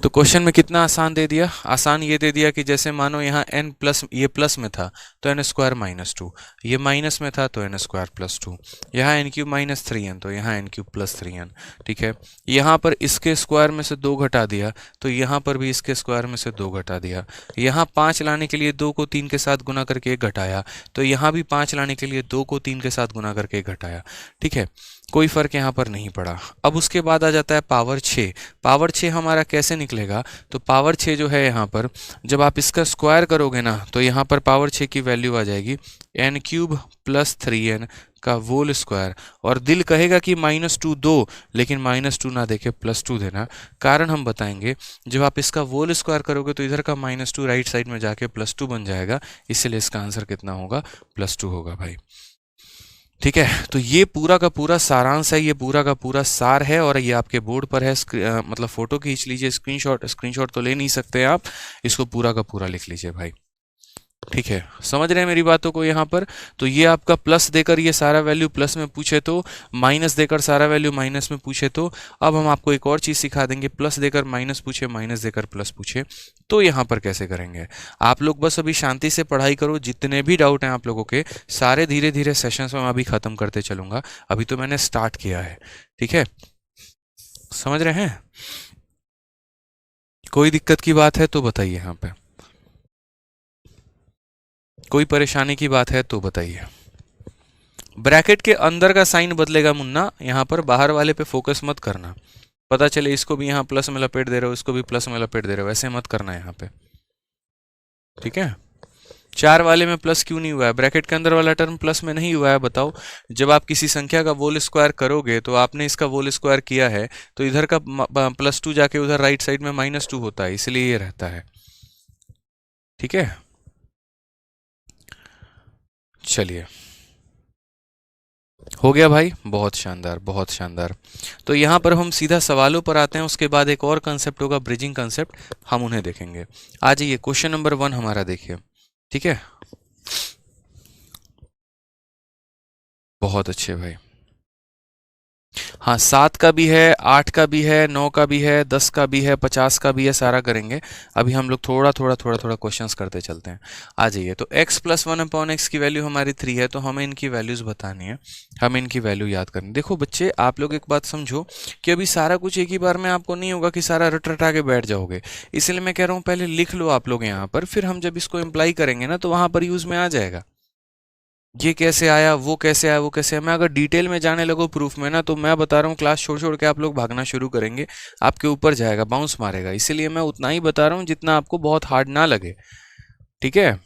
[SPEAKER 1] तो क्वेश्चन में कितना आसान दे दिया? आसान ये दे दिया कि जैसे मानो यहाँ n प्लस, ये प्लस में था तो n² - 2, ये माइनस में था तो n² + 2, यहाँ n³ - 3n तो यहाँ n³ + 3n। ठीक है, यहाँ पर इसके स्क्वायर में से 2 घटा दिया तो यहाँ पर भी इसके स्क्वायर में से 2 घटा दिया। यहाँ 5 लाने के लिए 2 को 3 के साथ गुना करके 1 घटाया, तो यहाँ भी 5 लाने के लिए 2 को 3 के साथ गुना करके 1 घटाया। ठीक है, कोई फर्क यहाँ पर नहीं पड़ा। अब उसके बाद आ जाता है पावर 6। पावर 6 हमारा कैसे निकलेगा? तो पावर 6 जो है यहाँ पर जब आप इसका स्क्वायर करोगे ना तो यहाँ पर पावर 6 की वैल्यू आ जाएगी n³ + 3n का होल स्क्वायर। और दिल कहेगा कि -2 दो, लेकिन -2 ना देके +2 देना। कारण हम बताएंगे, जब आप इसका होल स्क्वायर करोगे तो इधर का -2 राइट साइड में जाके +2 बन जाएगा, इसलिए इसका आंसर कितना होगा? +2 होगा भाई। ठीक है, तो ये पूरा का पूरा सारांश है, ये पूरा का पूरा सार है, और ये आपके बोर्ड पर है। मतलब फोटो खींच लीजिए, स्क्रीनशॉट तो ले नहीं सकते आप, इसको पूरा का पूरा लिख लीजिए भाई। ठीक है, समझ रहे हैं मेरी बातों को यहाँ पर? तो ये आपका प्लस देकर ये सारा वैल्यू प्लस में पूछे तो, माइनस देकर सारा वैल्यू माइनस में पूछे तो। अब हम आपको एक और चीज़ सिखा देंगे, प्लस देकर माइनस पूछे, माइनस देकर प्लस पूछे तो यहाँ पर कैसे करेंगे। आप लोग बस अभी शांति से पढ़ाई करो, जितने भी डाउट हैं आप लोगों के सारे धीरे धीरे सेशंस में मैं अभी ख़त्म करते चलूँगा। अभी तो मैंने स्टार्ट किया है। ठीक है, समझ रहे हैं? कोई दिक्कत की बात है तो बताइए, यहाँ पे कोई परेशानी की बात है तो बताइए। ब्रैकेट के अंदर का साइन बदलेगा मुन्ना, यहाँ पर बाहर वाले पे फोकस मत करना। पता चले इसको भी यहाँ प्लस में लपेट दे रहे हो, इसको भी प्लस में लपेट दे रहे हो, ऐसे मत करना यहाँ पे। ठीक है, 4 वाले में प्लस क्यों नहीं हुआ है? ब्रैकेट के अंदर वाला टर्म प्लस में नहीं हुआ है, बताओ। जब आप किसी संख्या का होल स्क्वायर करोगे तो आपने इसका होल स्क्वायर किया है तो इधर का +2 जाके उधर राइट साइड में -2 होता है, इसलिए ये रहता है। ठीक है, चलिए हो गया भाई, बहुत शानदार बहुत शानदार। तो यहाँ पर हम सीधा सवालों पर आते हैं, उसके बाद एक और कंसेप्ट होगा ब्रिजिंग कंसेप्ट, हम उन्हें देखेंगे। आ जाइए क्वेश्चन नंबर 1 हमारा देखिए, ठीक है, बहुत अच्छे भाई। हाँ 7 का भी है, 8 का भी है, 9 का भी है, 10 का भी है, 50 का भी है, सारा करेंगे। अभी हम लोग थोड़ा थोड़ा थोड़ा थोड़ा क्वेश्चंस करते चलते हैं। आ जाइए, तो x प्लस 1/x की वैल्यू हमारी 3 है, तो हमें इनकी वैल्यूज बतानी है, हमें इनकी वैल्यू याद करनी। देखो बच्चे, आप लोग एक बात समझो कि अभी सारा कुछ एक ही बार में आपको नहीं होगा कि सारा रट रटा के बैठ जाओगे, इसलिए मैं कह रहा हूँ पहले लिख लो आप लोग यहाँ पर, फिर हम जब इसको इम्प्लाई करेंगे ना तो वहां पर यूज में आ जाएगा। ये कैसे आया, वो कैसे आया, वो कैसे आया, मैं अगर डिटेल में जाने लगो प्रूफ में ना, तो मैं बता रहा हूँ क्लास छोड़ छोड़ के आप लोग भागना शुरू करेंगे, आपके ऊपर जाएगा, बाउंस मारेगा। इसीलिए मैं उतना ही बता रहा हूँ जितना आपको बहुत हार्ड ना लगे, ठीक है।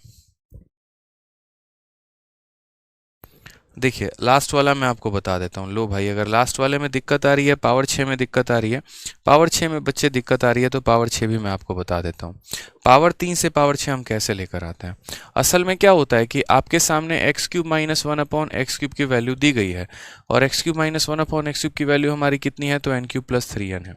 [SPEAKER 1] देखिए लास्ट वाला मैं आपको बता देता हूँ। लो भाई, अगर लास्ट वाले में दिक्कत आ रही है, पावर 6 में दिक्कत आ रही है, पावर 6 में बच्चे दिक्कत आ रही है, तो पावर 6 भी मैं आपको बता देता हूँ। पावर 3 से पावर 6 हम कैसे लेकर आते हैं। असल में क्या होता है कि आपके सामने एक्स क्यूब माइनस 1/x³ की वैल्यू दी गई है, और एक्स क्यूब माइनस 1/x³ की वैल्यू हमारी कितनी है, तो n³ प्लस 3n है।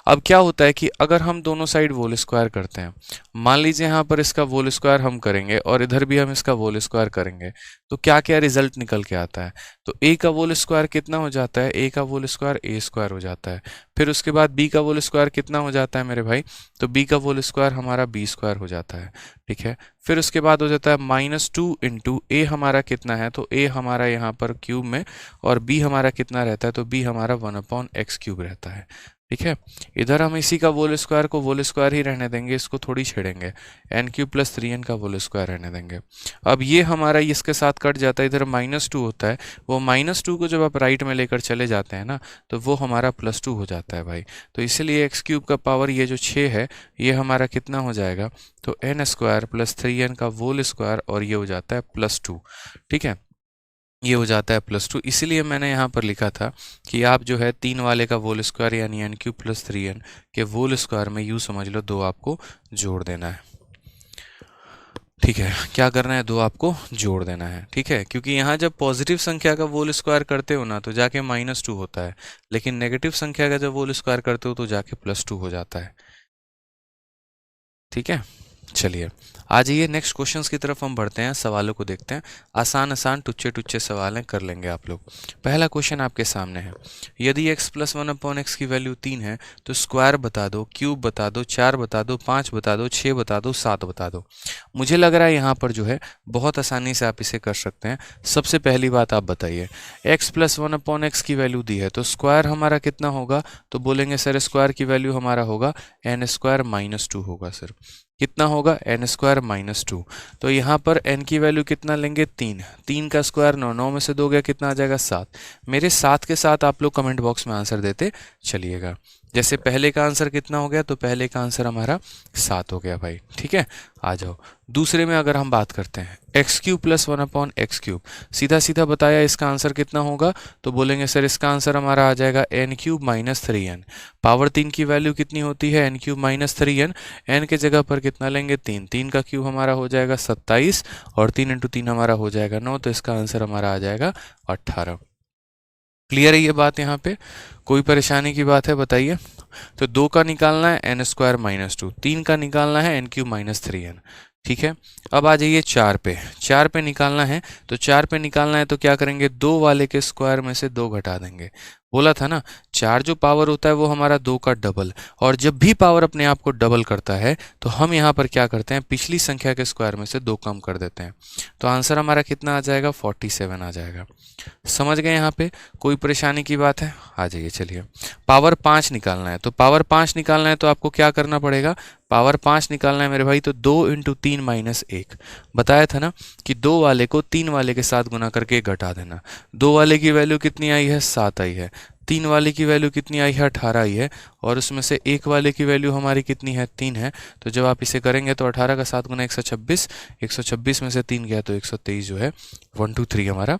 [SPEAKER 1] अब क्या होता है कि अगर हम दोनों साइड होल स्क्वायर करते हैं, मान लीजिए यहाँ पर इसका होल स्क्वायर हम करेंगे और इधर भी हम इसका होल स्क्वायर करेंगे, तो क्या क्या रिजल्ट निकल के आता है। तो a का होल स्क्वायर कितना हो जाता है, a का होल स्क्वायर a स्क्वायर हो जाता है। फिर उसके बाद b का होल स्क्वायर कितना हो जाता है मेरे भाई, तो b का होल स्क्वायर हमारा b स्क्वायर हो जाता है, ठीक है। फिर उसके बाद हो जाता है -2 इंटू a हमारा कितना है, तो a हमारा यहाँ पर क्यूब में, और b हमारा कितना रहता है, तो b हमारा 1/x³ रहता है, ठीक है। इधर हम इसी का होल स्क्वायर को होल स्क्वायर ही रहने देंगे, इसको थोड़ी छेड़ेंगे, n³ प्लस 3n का होल स्क्वायर रहने देंगे। अब ये हमारा इसके साथ कट जाता है, इधर -2 होता है, वो -2 को जब आप राइट में लेकर चले जाते हैं ना, तो वो हमारा +2 हो जाता है भाई। तो इसलिए x³ का पावर ये जो 6 है, ये हमारा कितना हो जाएगा, तो n² प्लस 3n का होल स्क्वायर, और ये हो जाता है +2, ठीक है, ये हो जाता है +2। इसीलिए मैंने यहाँ पर लिखा था कि आप जो है 3 वाले का होल स्क्वायर यानी n³ प्लस 3n के होल स्क्वायर में यूँ समझ लो 2 आपको जोड़ देना है, ठीक है। क्या करना है, 2 आपको जोड़ देना है, ठीक है। क्योंकि यहाँ जब पॉजिटिव संख्या का होल स्क्वायर करते हो ना, तो जाके -2 होता है, लेकिन नेगेटिव संख्या का जब होल स्क्वायर करते हो तो जाके +2 हो जाता है, ठीक है। चलिए आ जाइए नेक्स्ट क्वेश्चंस की तरफ हम बढ़ते हैं, सवालों को देखते हैं। आसान आसान टुच्चे टुच्चे सवाल हैं, कर लेंगे आप लोग। पहला क्वेश्चन आपके सामने है, यदि x प्लस 1/x की वैल्यू 3 है तो स्क्वायर बता दो, क्यूब बता दो, 4 बता दो, 5 बता दो, 6 बता दो, 7 बता दो। मुझे लग रहा है यहाँ पर जो है बहुत आसानी से आप इसे कर सकते हैं। सबसे पहली बात आप बताइए, x प्लस 1/x की वैल्यू दी है, तो स्क्वायर हमारा कितना होगा, तो बोलेंगे सर स्क्वायर की वैल्यू हमारा होगा n² - 2 होगा सर, कितना होगा, n² - 2। तो यहाँ पर n की वैल्यू कितना लेंगे, 3, 3 का स्क्वायर 9, 9 में से 2 गया कितना आ जाएगा, 7। मेरे 7 के साथ आप लोग कमेंट बॉक्स में आंसर देते चलिएगा। जैसे पहले का आंसर कितना हो गया, तो पहले का आंसर हमारा 7 हो गया भाई, ठीक है। आ जाओ दूसरे में, अगर हम बात करते हैं x³ प्लस 1/x³, सीधा सीधा बताया इसका आंसर कितना होगा, तो बोलेंगे सर इसका आंसर हमारा आ जाएगा n³ - 3n। पावर 3 की वैल्यू कितनी होती है, n³ - 3n, n के जगह पर कितना लेंगे, 3, 3 का क्यूब हमारा हो जाएगा 27, और 3 × 3 हमारा हो जाएगा 9, तो इसका आंसर हमारा आ जाएगा 18। क्लियर है ये बात, यहाँ पे कोई परेशानी की बात है बताइए। तो 2 का निकालना है n² - 2, 3 का निकालना है n³ - 3n, ठीक है। अब आ जाइए 4 पे, 4 पे निकालना है, तो 4 पे निकालना है तो क्या करेंगे, 2 वाले के स्क्वायर में से 2 घटा देंगे। बोला था ना 4 जो पावर होता है वो हमारा 2 का डबल, और जब भी पावर अपने आप को डबल करता है तो हम यहाँ पर क्या करते हैं, पिछली संख्या के स्क्वायर में से 2 कम कर देते हैं। तो आंसर हमारा कितना आ जाएगा, 47 आ जाएगा। समझ गए यहाँ पे, कोई परेशानी की बात है। आ जाइए चलिए, पावर 5 निकालना है, तो पावर 5 निकालना है तो आपको क्या करना पड़ेगा, पावर 5 निकालना है मेरे भाई, तो 2 × 3 - 1। बताया था ना कि 2 वाले को 3 वाले के साथ गुना करके घटा देना। 2 वाले की वैल्यू कितनी आई है, 7 आई है। 3 वाले की वैल्यू कितनी आई है, 18 आई है, और उसमें से 1 वाले की वैल्यू हमारी कितनी है, 3 है। तो जब आप इसे करेंगे तो 18 का 7 गुना 126, 126 में से 3 गया तो 123 जो है 1 2 3 हमारा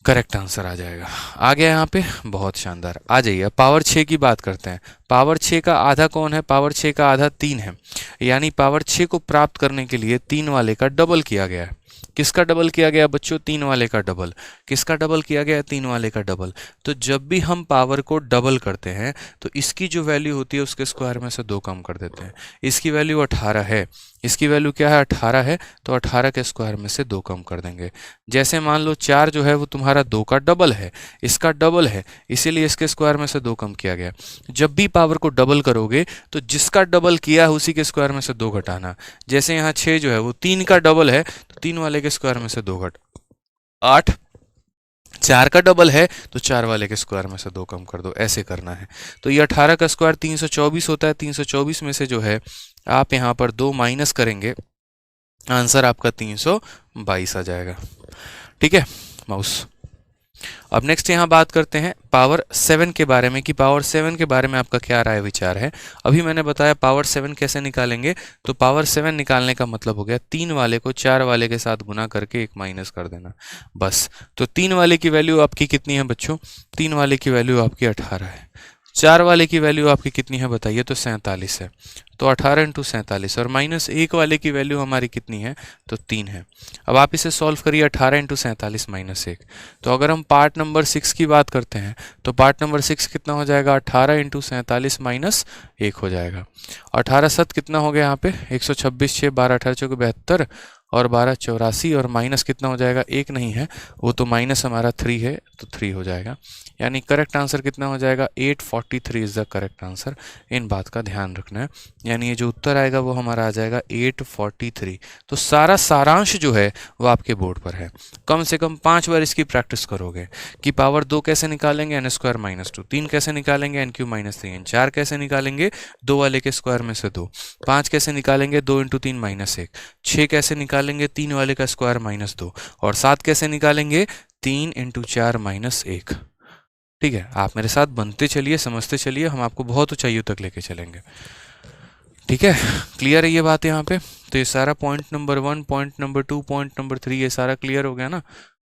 [SPEAKER 1] करेक्ट आंसर आ जाएगा। आ गया यहाँ पे, बहुत शानदार। आ जाइए, पावर 6 की बात करते हैं। पावर 6 का आधा कौन है? पावर 6 का आधा 3 है, यानी पावर 6 को प्राप्त करने के लिए 3 वाले का डबल किया गया है। किसका डबल किया गया बच्चों? 3 वाले का डबल। किसका डबल किया गया? 3 वाले का डबल। तो जब भी हम पावर को डबल करते हैं तो इसकी जो वैल्यू होती है उसके स्क्वायर में से 2 कम कर देते हैं। इसकी वैल्यू 18 है, इसकी वैल्यू क्या है? 18 है, तो 18 के स्क्वायर में से 2 कम कर देंगे। जैसे मान लो 4 जो है वो तुम्हारा 2 का डबल है, इसका डबल है, इसीलिए इसके स्क्वायर में से 2 कम किया गया। जब भी पावर को डबल करोगे तो जिसका डबल किया है उसी के स्क्वायर में से 2 घटाना। जैसे यहाँ 6 जो है वो 3 का डबल है, तो 3 वाले के स्क्वायर में से 2 घट 8। 4 का डबल है तो 4 वाले के स्क्वायर में से 2 कम कर दो, ऐसे करना है। तो ये 18 का स्क्वायर 324 होता है। 324 में से जो है आप यहाँ पर 2 माइनस करेंगे, आंसर आपका 322 आ जाएगा। ठीक है माउस। अब नेक्स्ट यहाँ बात करते हैं पावर 7 के बारे में, कि पावर 7 के बारे में आपका क्या राय विचार है। अभी मैंने बताया पावर 7 कैसे निकालेंगे। तो पावर 7 निकालने का मतलब हो गया 3 वाले को 4 वाले के साथ गुना करके 1 माइनस कर देना, बस। तो 3 वाले की वैल्यू आपकी कितनी है बच्चों? 3 वाले की वैल्यू आपकी 18 है। 4 वाले की वैल्यू आपकी कितनी है बताइए? तो 47 है। तो 18 इंटू 47, और माइनस 1 वाले की वैल्यू हमारी कितनी है? तो 3 है। अब आप इसे सॉल्व करिए, 18 इंटू 47 माइनस 1। तो अगर हम पार्ट नंबर 6 की बात करते हैं तो पार्ट नंबर 6 कितना हो जाएगा? 18 इंटू 47 माइनस 1 हो जाएगा। 18 7 कितना हो गया यहाँ पे? 126, 6 12 18 चौके 72 और 12 84, और माइनस कितना हो जाएगा? 1 नहीं है वो, तो माइनस हमारा 3 है, तो 3 हो जाएगा। यानी करेक्ट आंसर कितना हो जाएगा? 843 इज द करेक्ट आंसर। इन बात का ध्यान रखना है। यानी ये जो उत्तर आएगा वो हमारा आ जाएगा 843। तो सारा सारांश जो है वो आपके बोर्ड पर है। कम से कम 5 बार इसकी प्रैक्टिस करोगे कि पावर 2 कैसे निकालेंगे? n square minus 2। 3 कैसे निकालेंगे? n cube minus 3। 4 कैसे निकालेंगे? 2 वाले के स्क्वायर में से 2। 5 कैसे निकालेंगे? 2 इंटू 3 माइनस 1। 6 कैसे निकालेंगे? 3 वाले का स्क्वायर माइनस 2। और 7 कैसे निकालेंगे? 3 इंटू 4 माइनस 1। ठीक है, आप मेरे साथ बनते चलिए, समझते चलिए, हम आपको बहुत ऊंचाइयों तक लेके चलेंगे। ठीक है, क्लियर है ये बात यहाँ पे? तो ये सारा point number 1, point number 2, point number 3, ये सारा क्लियर हो गया ना?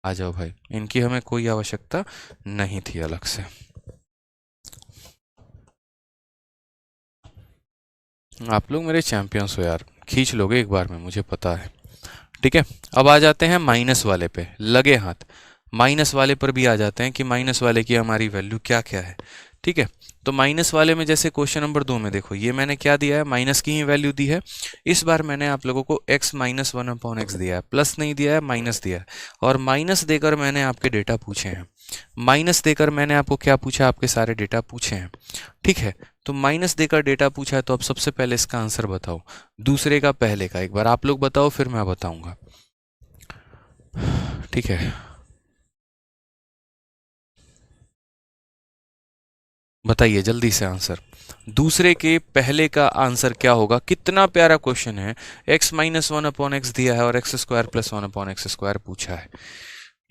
[SPEAKER 1] आ जाओ भाई, इनकी हमें कोई आवश्यकता नहीं थी अलग से। आप लोग मेरे चैंपियंस हो यार, खींच लोगे एक बार में, मुझे पता है। ठीक है, अब आ जाते हैं माइनस वाले पे, लगे हाथ। माइनस वाले पर भी आ जाते हैं कि माइनस वाले की हमारी वैल्यू क्या क्या है। ठीक है, तो माइनस वाले में जैसे क्वेश्चन नंबर 2 में देखो, ये मैंने क्या दिया है? माइनस की ही वैल्यू दी है। इस बार मैंने आप लोगों को x माइनस 1/x दिया है, प्लस नहीं दिया है, माइनस दिया है। और माइनस देकर मैंने आपके डेटा पूछे हैं। माइनस देकर मैंने आपको क्या पूछा? आपके सारे डेटा पूछे हैं। ठीक है, तो माइनस देकर डेटा पूछा है, तो अब सबसे पहले इसका आंसर बताओ। दूसरे का पहले का एक बार आप लोग बताओ, फिर मैं बताऊंगा। ठीक है, बताइए जल्दी से आंसर। दूसरे के पहले का आंसर क्या होगा? कितना प्यारा क्वेश्चन है। x माइनस 1/x दिया है और x square plus 1/x square पूछा है।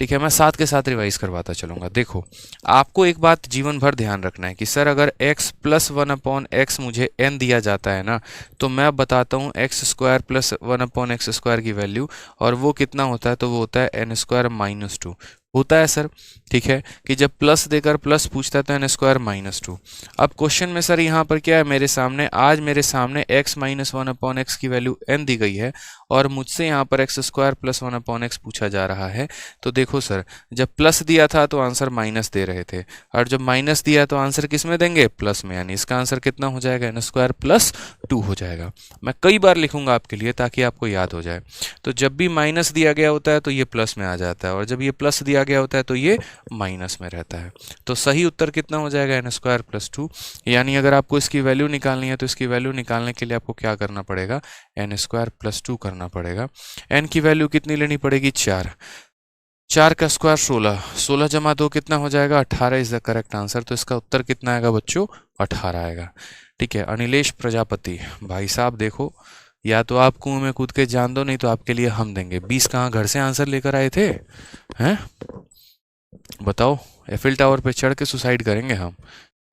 [SPEAKER 1] ठीक है, मैं साथ के साथ रिवाइज करवाता चलूंगा। देखो, आपको एक बात जीवन भर ध्यान रखना है कि सर अगर x प्लस 1/x मुझे n दिया जाता है ना, तो मैं बताता हूँ x square plus 1/x square की वैल्यू, और वो कितना होता है? तो वो होता है n स्क्वायर माइनस 2 होता है सर। ठीक है, कि जब प्लस देकर प्लस पूछता है तो n स्क्वायर माइनस 2। अब क्वेश्चन में सर यहाँ पर क्या है? मेरे सामने आज मेरे सामने x माइनस 1/x की वैल्यू n दी गई है, और मुझसे यहाँ पर x स्क्वायर प्लस 1/x पूछा जा रहा है। तो देखो सर, जब प्लस दिया था तो आंसर माइनस दे रहे थे, और जब माइनस दिया तो आंसर किस में देंगे? प्लस में। यानी इसका आंसर कितना हो जाएगा? n स्क्वायर प्लस 2 हो जाएगा। मैं कई बार लिखूंगा आपके लिए ताकि आपको याद हो जाए। तो जब भी माइनस दिया गया होता है तो ये प्लस में आ जाता है, और जब ये प्लस दिया गया होता है तो ये माइनस में रहता है। तो सही उत्तर कितना हो जाएगा? n square plus 2। यानी अगर आपको इसकी वैल्यू निकालनी है तो इसकी वैल्यू निकालने के लिए आपको क्या करना पड़ेगा? n स्क्वायर प्लस 2 करना पड़ेगा। n की वैल्यू कितनी लेनी पड़ेगी? 4। 4 का स्क्वायर 16, 16 जमा 2 कितना हो जाएगा? 18 इज द करेक्ट आंसर। तो इसका उत्तर कितना आएगा बच्चों? 18 आएगा। ठीक है, अनिलेश प्रजापति भाई साहब, देखो या तो आप कुएं में कूद के जान दो, नहीं तो आपके लिए हम देंगे 20। कहाँ घर से आंसर लेकर आए थे? हैं बताओ, एफिल टावर पे चढ़ के सुसाइड करेंगे हम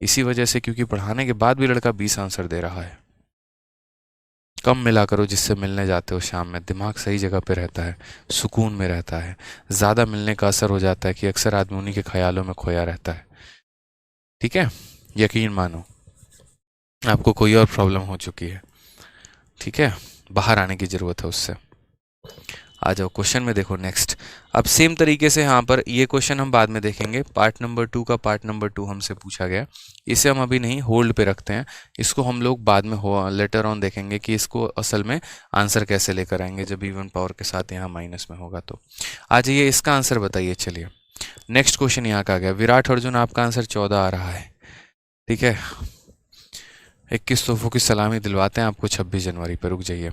[SPEAKER 1] इसी वजह से, क्योंकि पढ़ाने के बाद भी लड़का 20 आंसर दे रहा है। कम मिला करो जिससे मिलने जाते हो शाम में, दिमाग सही जगह पे रहता है, सुकून में रहता है। ज़्यादा मिलने का असर हो जाता है कि अक्सर आदमी उन्हीं के ख्यालों में खोया रहता है। ठीक है, यकीन मानो आपको कोई और प्रॉब्लम हो चुकी है। ठीक है, बाहर आने की ज़रूरत है उससे। आ जाओ क्वेश्चन में देखो नेक्स्ट। अब सेम तरीके से यहाँ पर ये क्वेश्चन हम बाद में देखेंगे, पार्ट नंबर 2 का पार्ट नंबर 2 हमसे पूछा गया। इसे हम अभी नहीं होल्ड पे रखते हैं, इसको हम लोग बाद में हो लेटर ऑन देखेंगे कि इसको असल में आंसर कैसे लेकर आएंगे जब इवन पावर के साथ यहाँ माइनस में होगा। तो आ जाइए इसका आंसर बताइए। चलिए नेक्स्ट क्वेश्चन यहाँ का आ गया। विराट अर्जुन आपका आंसर 14 आ रहा है। ठीक है, 21 तोहफों की सलामी दिलवाते हैं आपको 26 जनवरी पर। रुक जाइए।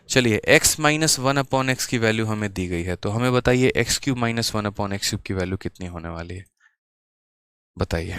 [SPEAKER 1] चलिए x माइनस 1/x की वैल्यू हमें दी गई है, तो हमें बताइए x cube minus 1/x cube की वैल्यू कितनी होने वाली है, बताइए।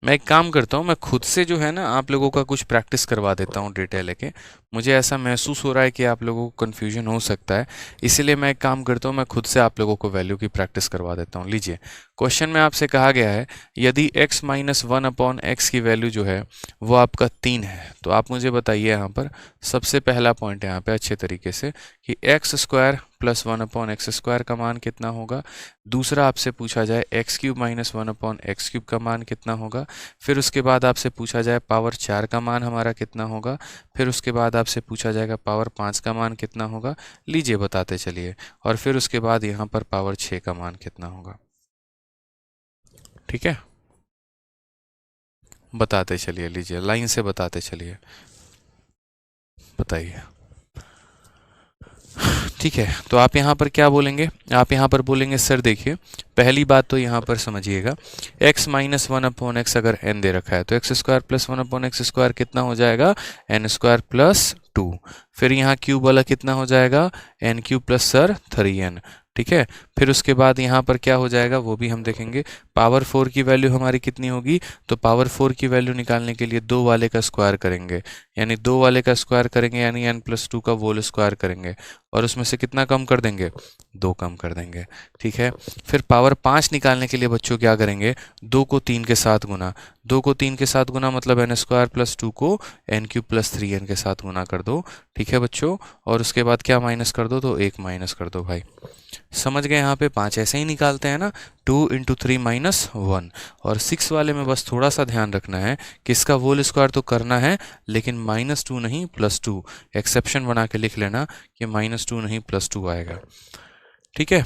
[SPEAKER 1] मैं एक काम करता हूँ, मैं खुद से जो है ना आप लोगों का कुछ प्रैक्टिस करवा देता हूँ डेटा लेके। मुझे ऐसा महसूस हो रहा है कि आप लोगों को कन्फ्यूजन हो सकता है, इसीलिए मैं एक काम करता हूँ, मैं खुद से आप लोगों को वैल्यू की प्रैक्टिस करवा देता हूँ। लीजिए क्वेश्चन में आपसे कहा गया है यदि x माइनस 1/x की वैल्यू जो है वो आपका 3 है, तो आप मुझे बताइए यहाँ पर सबसे पहला पॉइंट यहाँ पे अच्छे तरीके से कि एक्स स्क्वायर प्लस 1/x² का मान कितना होगा। दूसरा आपसे पूछा जाए एक्स क्यूब माइनस 1/x³ का मान कितना होगा। फिर उसके बाद आपसे पूछा जाए पावर 4 का मान हमारा कितना होगा। फिर उसके बाद आपसे पूछा जाएगा पावर 5 का मान कितना होगा। लीजिए बताते चलिए। और फिर उसके बाद यहाँ पर पावर 6 का मान कितना होगा। ठीक है, बताते चलिए, लीजिए लाइन से बताते चलिए, बताइए। ठीक है, तो आप यहाँ पर क्या बोलेंगे, आप यहाँ पर बोलेंगे सर देखिए पहली बात तो यहाँ पर समझिएगा x माइनस 1/x अगर n दे रखा है तो x स्क्वायर प्लस 1/x² कितना हो जाएगा, n स्क्वायर प्लस 2। फिर यहाँ क्यूब वाला कितना हो जाएगा, n cube plus sir 3n। ठीक है, फिर उसके बाद यहाँ पर क्या हो जाएगा वो भी हम देखेंगे। पावर 4 की वैल्यू हमारी कितनी होगी, तो पावर 4 की वैल्यू निकालने के लिए 2 वाले का स्क्वायर करेंगे, यानी 2 वाले का स्क्वायर करेंगे यानी n प्लस 2 का होल स्क्वायर करेंगे, और उसमें से कितना कम कर देंगे, 2 कम कर देंगे। ठीक है, फिर पावर 5 निकालने के लिए बच्चों क्या करेंगे, 2 को 3 के साथ गुना, 2 को 3 के साथ गुना मतलब n स्क्वायर प्लस 2 को n क्यूब प्लस 3n के साथ गुना कर दो। ठीक है बच्चों, और उसके बाद क्या माइनस कर दो, तो 1 माइनस कर दो। भाई समझ गए, यहाँ पे 5 ऐसे ही निकालते हैं ना, 2 × 3 माइनस 1। और 6 वाले में बस थोड़ा सा ध्यान रखना है कि इसका होल स्क्वायर तो करना है लेकिन -2 नहीं +2, एक्सेप्शन बना के लिख लेना कि -2 नहीं +2 आएगा। ठीक है,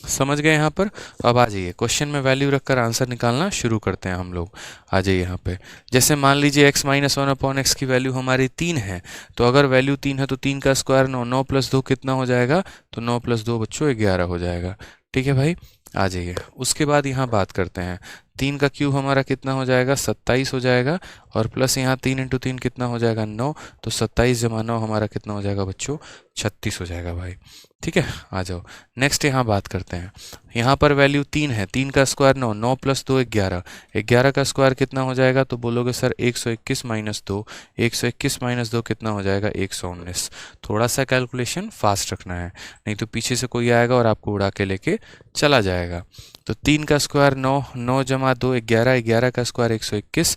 [SPEAKER 1] समझ गए यहाँ पर। अब आ जाइए क्वेश्चन में वैल्यू रखकर आंसर निकालना शुरू करते हैं हम लोग। आ जाइए यहाँ पे, जैसे मान लीजिए x माइनस 1/x की वैल्यू हमारी 3 है, तो अगर वैल्यू 3 है तो 3 का स्क्वायर 9, 9 + 2 कितना हो जाएगा, तो 9 + 2 बच्चों 11 हो जाएगा। ठीक है भाई, आ जाइए उसके बाद यहाँ बात करते हैं। 3 का क्यूब हमारा कितना हो जाएगा, 27 हो जाएगा, और प्लस यहाँ 3 × 3 कितना हो जाएगा, 9, तो 27 × 9 हमारा कितना हो जाएगा बच्चों, 36 हो जाएगा भाई। ठीक है, आ जाओ नेक्स्ट यहाँ बात करते हैं। यहाँ पर वैल्यू 3 है, 3 का स्क्वायर 9, 9 + 2 11, 11 का स्क्वायर कितना हो जाएगा, तो बोलोगे सर 121 - 2, 121 - 2 कितना हो जाएगा, 119। थोड़ा सा कैलकुलेशन फास्ट रखना है, नहीं तो पीछे से कोई आएगा और आपको उड़ा के लेके चला जाएगा। तो 3 का स्क्वायर 9, 9 + 2 11, 11 का स्क्वायर 121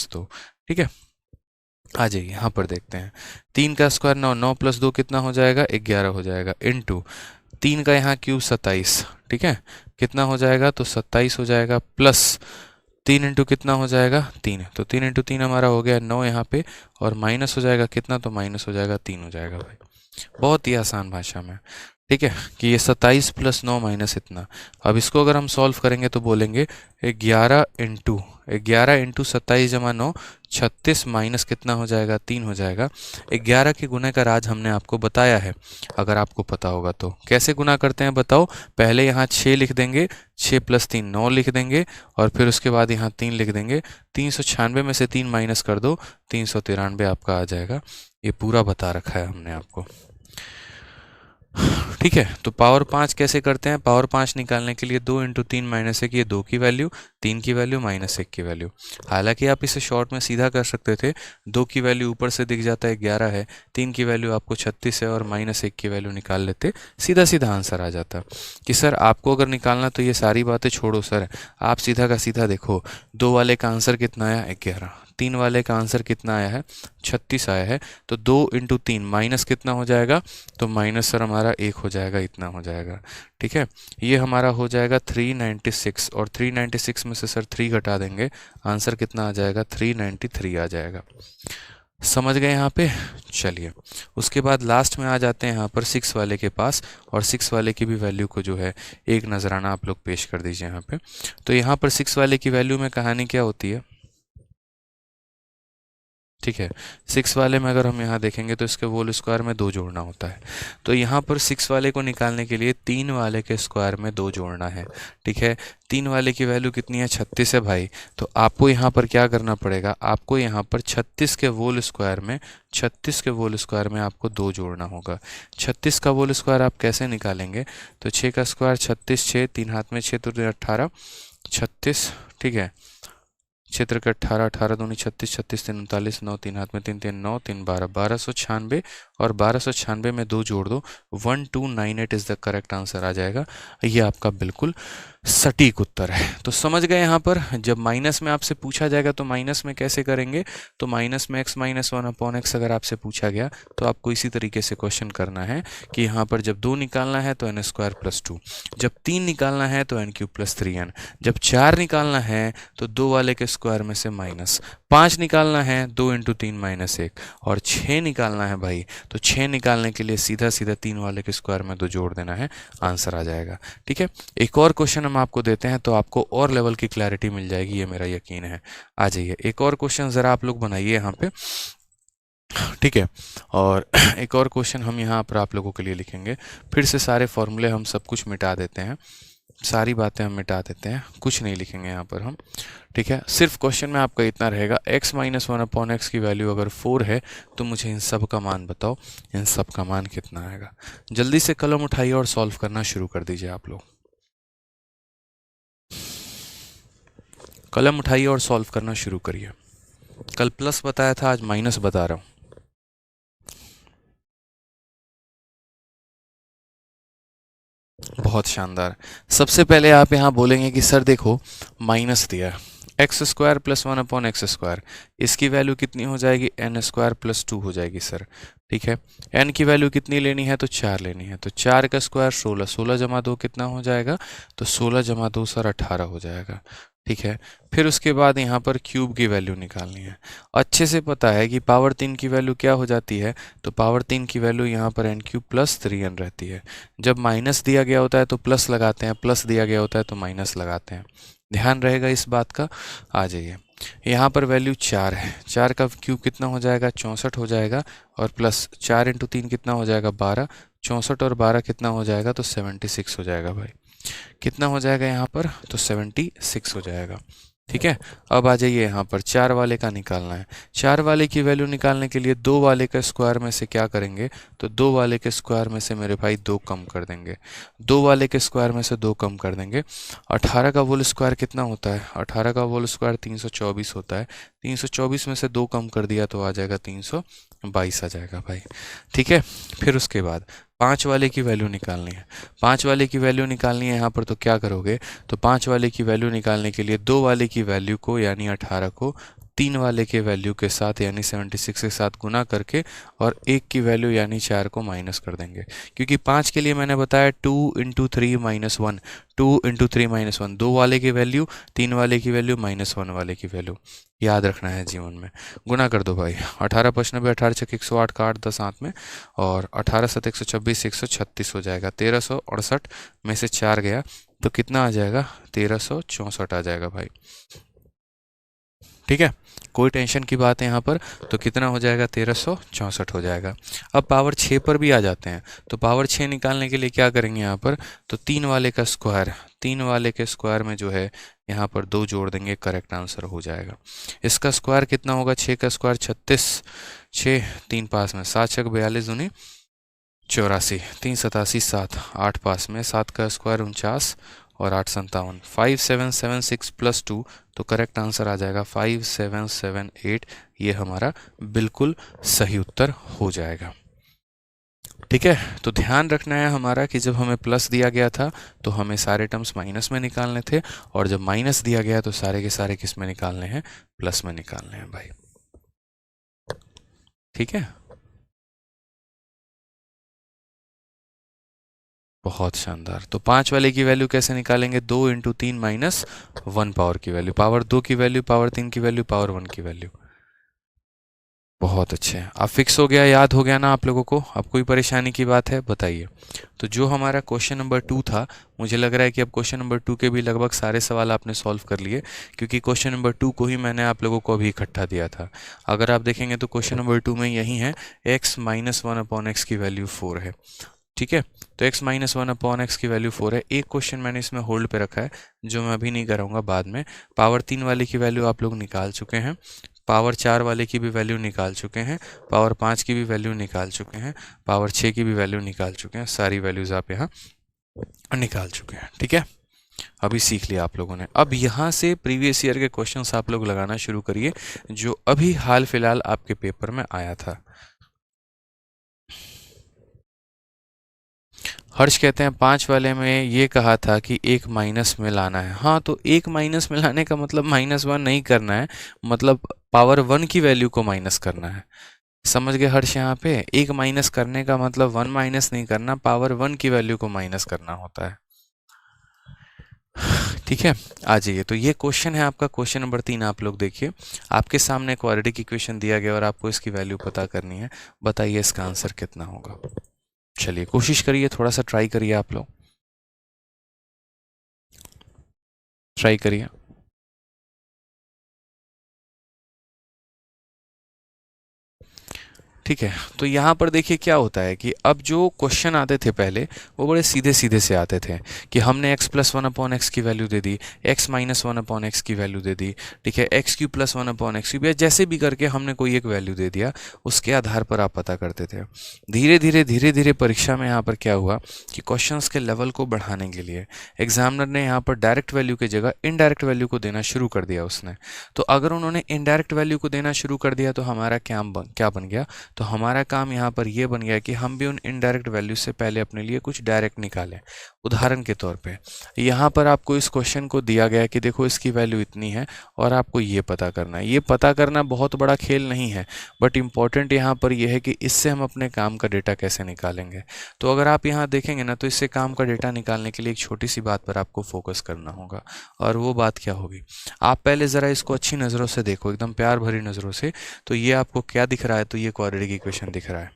[SPEAKER 1] - 2। ठीक है, आ जाइए यहाँ पर देखते हैं। 3 का स्क्वायर 9, 9 + 2 कितना हो जाएगा, 11 हो जाएगा, इनटू 3 का यहाँ क्यूब 27। ठीक है, कितना हो जाएगा, तो 27 हो जाएगा, प्लस 3 × कितना हो जाएगा, 3, तो 3 × 3 हमारा हो गया 9 यहाँ पे, और माइनस हो जाएगा कितना, तो माइनस हो जाएगा 3 हो जाएगा भाई। बहुत ही आसान भाषा में। ठीक है, कि ये 27 + 9 माइनस इतना। अब इसको अगर हम सॉल्व करेंगे तो बोलेंगे 11 × 27 = 9, 36 माइनस कितना हो जाएगा, 3 हो जाएगा। 11 के गुणे का राज हमने आपको बताया है, अगर आपको पता होगा तो। कैसे गुना करते हैं बताओ, पहले यहाँ 6 लिख देंगे, 6 + 3 9 लिख देंगे, और फिर उसके बाद यहाँ 3 लिख देंगे। 396 में से 3 माइनस कर दो, 393 आपका आ जाएगा। ये पूरा बता रखा है हमने आपको। ठीक है, तो पावर 5 कैसे करते हैं? पावर 5 निकालने के लिए 2 इंटू 3 माइनस 1, ये 2 की वैल्यू, 3 की वैल्यू माइनस 1 की वैल्यू। हालांकि आप इसे शॉर्ट में सीधा कर सकते थे, 2 की वैल्यू ऊपर से दिख जाता है 11 है, 3 की वैल्यू आपको 36 है और माइनस 1 की वैल्यू निकाल लेते, सीधा सीधा आंसर आ जाता। कि सर आपको अगर निकालना तो ये सारी बातें छोड़ो सर, आप सीधा का सीधा देखो, 2 वाले का आंसर कितना आया? 11। 3 वाले का आंसर कितना आया है? 36 आया है। तो 2 इंटू 3 माइनस कितना हो जाएगा? तो माइनस सर हमारा 1 हो जाएगा, इतना हो जाएगा। ठीक है, ये हमारा हो जाएगा 396, और 396 में से सर 3 घटा देंगे, आंसर कितना आ जाएगा? 393 आ जाएगा। समझ गए यहाँ पे? चलिए, उसके बाद लास्ट में आ जाते हैं यहाँ पर 6 वाले के पास, और 6 वाले की भी वैल्यू को जो है एक नजराना आप लोग पेश कर दीजिए यहाँ पे। तो यहाँ पर 6 वाले की वैल्यू में कहानी क्या होती है? ठीक है, 6 वाले में अगर हम यहाँ देखेंगे तो इसके होल स्क्वायर में 2 जोड़ना होता है। तो यहाँ पर 6 वाले को निकालने के लिए 3 वाले के स्क्वायर में 2 जोड़ना है। ठीक है, 3 वाले की वैल्यू कितनी है? 36 है भाई। तो आपको यहाँ पर क्या करना पड़ेगा? आपको यहाँ पर 36 के होल स्क्वायर में, 36 के होल स्क्वायर में आपको 2 जोड़ना होगा। 36 का होल स्क्वायर आप कैसे निकालेंगे? तो 6 का स्क्वायर 36, 6 3 हाथ में 6 तो 18, 36। ठीक है, क्षेत्र के 18, 18 दूनी 36, 36 तीन 39, 9 3 हाथ में 3 3 9 3 12, 1296, और 1296 में 2 जोड़ दो, 1298 इज द करेक्ट आंसर आ जाएगा। ये आपका बिल्कुल सटीक उत्तर है। तो समझ गए यहाँ पर, जब माइनस में आपसे पूछा जाएगा तो माइनस में कैसे करेंगे? तो माइनस में x माइनस 1 अपॉन एक्स अगर आपसे पूछा गया तो आपको इसी तरीके से क्वेश्चन करना है कि यहाँ पर जब 2 निकालना है तो n² प्लस 2, जब 3 निकालना है तो n³ प्लस 3n, जब 4 निकालना है तो 2 वाले के स्क्वायर में से माइनस, 5 निकालना है 2 इंटू 3 माइनस 1, और 6 निकालना है भाई तो 6 निकालने के लिए सीधा सीधा 3 वाले के स्क्वायर में 2 जोड़ देना है, आंसर आ जाएगा। ठीक है, एक और क्वेश्चन हम आपको देते हैं तो आपको और लेवल की क्लैरिटी मिल जाएगी, ये मेरा यकीन है। आ जाइए, एक और क्वेश्चन ज़रा आप लोग बनाइए यहाँ पे। ठीक है, और एक और क्वेश्चन हम यहाँ पर आप लोगों के लिए लिखेंगे। फिर से सारे फॉर्मूले हम सब कुछ मिटा देते हैं, सारी बातें हम मिटा देते हैं, कुछ नहीं लिखेंगे यहाँ पर हम। ठीक है, सिर्फ क्वेश्चन में आपका इतना रहेगा, x माइनस 1 अपॉन एक्स की वैल्यू अगर 4 है तो मुझे इन सब का मान बताओ, इन सब का मान कितना आएगा? जल्दी से कलम उठाइए और सॉल्व करना शुरू कर दीजिए आप लोग। कलम उठाइए और सॉल्व करना शुरू करिए। कल प्लस बताया था, आज माइनस बता रहा हूँ। बहुत शानदार। सबसे पहले आप यहाँ बोलेंगे कि सर देखो माइनस दिया है, x² प्लस 1 अपॉन x², इसकी वैल्यू कितनी हो जाएगी? n² प्लस 2 हो जाएगी सर। ठीक है, n की वैल्यू कितनी लेनी है? तो 4 लेनी है, तो 4 का स्क्वायर 16, 16 जमा 2 कितना हो जाएगा? तो 16 जमा 2 सर 18 हो जाएगा। ठीक है, फिर उसके बाद यहाँ पर क्यूब की वैल्यू निकालनी है। अच्छे से पता है कि पावर 3 की वैल्यू क्या हो जाती है? तो पावर 3 की वैल्यू यहाँ पर n³ प्लस 3n रहती है। जब माइनस दिया गया होता है तो प्लस लगाते हैं, प्लस दिया गया होता है तो माइनस लगाते हैं, ध्यान रहेगा इस बात का। आ जाइए, यहाँ पर वैल्यू 4 है, 4 का क्यूब कितना हो जाएगा? 64 हो जाएगा, और प्लस 4 इंटू 3 कितना हो जाएगा? 12, 64 और 12 कितना हो जाएगा? तो 76 हो जाएगा भाई। कितना हो जाएगा यहाँ पर? तो 76 हो जाएगा। ठीक है, अब आ जाइए यहाँ पर 4 वाले का निकालना है। 4 वाले की वैल्यू निकालने के लिए 2 वाले का स्क्वायर में से क्या करेंगे? तो 2 वाले के स्क्वायर में से मेरे भाई 2 कम कर देंगे, 2 वाले के स्क्वायर में से 2 कम कर देंगे। 18 का होल स्क्वायर कितना होता है? 18 का होल स्क्वायर 324 होता है, 324 में से 2 कम कर दिया तो आ जाएगा 322 आ जाएगा भाई। ठीक है, फिर उसके बाद 5 वाले की वैल्यू निकालनी है। 5 वाले की वैल्यू निकालनी है यहाँ पर, तो क्या करोगे? तो 5 वाले की वैल्यू निकालने के लिए 2 वाले की वैल्यू को यानी 18 को 3 वाले के वैल्यू के साथ यानी 76 के साथ गुना करके और 1 की वैल्यू यानी 4 को माइनस कर देंगे। क्योंकि 5 के लिए मैंने बताया 2 इंटू 3 माइनस 1, 2 इंटू 3 माइनस 1, 2 वाले की वैल्यू, 3 वाले की वैल्यू, माइनस 1 वाले की वैल्यू, याद रखना है जीवन में। गुना कर दो भाई, 18 × 90, 18 × 6 108 का 8 10 हाथ में, और 18 × 7 126, 136 हो जाएगा। 1368 में से 4 गया तो कितना आ जाएगा? 1364 आ जाएगा भाई। ठीक है, कोई टेंशन की बात है यहाँ पर? तो कितना हो जाएगा? 1364 हो जाएगा। अब पावर 6 पर भी आ जाते हैं, तो पावर 6 निकालने के लिए क्या करेंगे यहाँ पर? तो 3 वाले का स्क्वायर, 3 वाले के स्क्वायर में जो है यहाँ पर 2 जोड़ देंगे, करेक्ट आंसर हो जाएगा। इसका स्क्वायर कितना होगा? 6 का स्क्वायर 36, 6 3 पास में 7 6 42 दूनी 84, 3 87 7, 8 पास में, 7 का स्क्वायर 49 और 8 57, 5776 प्लस 2, तो करेक्ट आंसर आ जाएगा 5778। ये हमारा बिल्कुल सही उत्तर हो जाएगा। ठीक है, तो ध्यान रखना है हमारा कि जब हमें प्लस दिया गया था तो हमें सारे टर्म्स माइनस में निकालने थे, और जब माइनस दिया गया तो सारे के सारे किस में निकालने हैं, प्लस में निकालने हैं भाई। ठीक है, बहुत शानदार। तो 5 वाले की वैल्यू कैसे निकालेंगे, 2 इंटू 3 माइनस 1 पावर की वैल्यू, पावर 2 की वैल्यू, पावर 3 की वैल्यू, पावर 1 की वैल्यू। बहुत अच्छे, अब फिक्स हो गया, याद हो गया ना आप लोगों को? अब कोई परेशानी की बात है बताइए। तो जो हमारा क्वेश्चन नंबर 2 था, मुझे लग रहा है कि अब क्वेश्चन नंबर 2 के भी लगभग सारे सवाल आपने सॉल्व कर लिए, क्योंकि क्वेश्चन नंबर 2 को ही मैंने आप लोगों को अभी इकट्ठा दिया था। अगर आप देखेंगे तो क्वेश्चन नंबर 2 में यही है, x माइनस 1 अपॉन एक्स की वैल्यू 4 है। ठीक है, तो x माइनस 1 अपॉन एक्स की वैल्यू 4 है। एक क्वेश्चन मैंने इसमें होल्ड पे रखा है जो मैं अभी नहीं कराऊंगा, बाद में। पावर 3 वाले की वैल्यू आप लोग निकाल चुके हैं, पावर 4 वाले की भी वैल्यू निकाल चुके हैं, पावर 5 की भी वैल्यू निकाल चुके हैं, पावर 6 की भी वैल्यू निकाल चुके हैं। सारी वैल्यूज आप यहाँ निकाल चुके हैं। ठीक है, अभी सीख लिया आप लोगों ने। अब यहाँ से प्रीवियस ईयर के क्वेश्चंस आप लोग लगाना शुरू करिए, जो अभी हाल फिलहाल आपके पेपर में आया था। हर्ष कहते हैं 5 वाले में ये कहा था कि एक माइनस में लाना है। हाँ, तो एक माइनस में लाने का मतलब -1 नहीं करना है, मतलब पावर 1 की वैल्यू को माइनस करना है। समझ गए हर्ष? यहाँ पे एक माइनस करने का मतलब 1 माइनस नहीं करना, पावर 1 की वैल्यू को माइनस करना होता है। ठीक है, आ जाइए। तो ये क्वेश्चन है आपका, क्वेश्चन नंबर 3। आप लोग देखिए, आपके सामने क्वाड्रेटिक इक्वेशन दिया गया और आपको इसकी वैल्यू पता करनी है। बताइए इसका आंसर कितना होगा। चलिए कोशिश करिए, थोड़ा सा ट्राई करिए, आप लोग ट्राई करिए। ठीक है, तो यहाँ पर देखिए क्या होता है कि अब जो क्वेश्चन आते थे पहले, वो बड़े सीधे सीधे से आते थे कि हमने x प्लस 1 अपॉन एक्स की वैल्यू दे दी, x माइनस 1 अपॉन एक्स की वैल्यू दे दी, ठीक है, x Q plus 1 upon x cube, या जैसे भी करके हमने कोई एक वैल्यू दे दिया, उसके आधार पर आप पता करते थे। धीरे धीरे परीक्षा में यहाँ पर क्या हुआ कि क्वेश्चन के लेवल को बढ़ाने के लिए एग्जामिनर ने यहाँ पर डायरेक्ट वैल्यू की जगह इनडायरेक्ट वैल्यू को देना शुरू कर दिया उसने। तो अगर उन्होंने इनडायरेक्ट वैल्यू को देना शुरू कर दिया तो हमारा क्या बन गया, तो हमारा काम यहाँ पर यह बन गया कि हम भी उन इनडायरेक्ट वैल्यू से पहले अपने लिए कुछ डायरेक्ट निकालें। उदाहरण के तौर पे यहाँ पर आपको इस क्वेश्चन को दिया गया कि देखो इसकी वैल्यू इतनी है और आपको ये पता करना है। ये पता करना बहुत बड़ा खेल नहीं है, बट इम्पॉर्टेंट यहाँ पर यह है कि इससे हम अपने काम का डेटा कैसे निकालेंगे। तो अगर आप यहाँ देखेंगे ना, तो इससे काम का डेटा निकालने के लिए एक छोटी सी बात पर आपको फोकस करना होगा, और वो बात क्या होगी। आप पहले ज़रा इसको अच्छी नज़रों से देखो, एकदम प्यार भरी नज़रों से। तो ये आपको क्या दिख रहा है, तो ये क्वाड्रेटिक इक्वेशन दिख रहा है।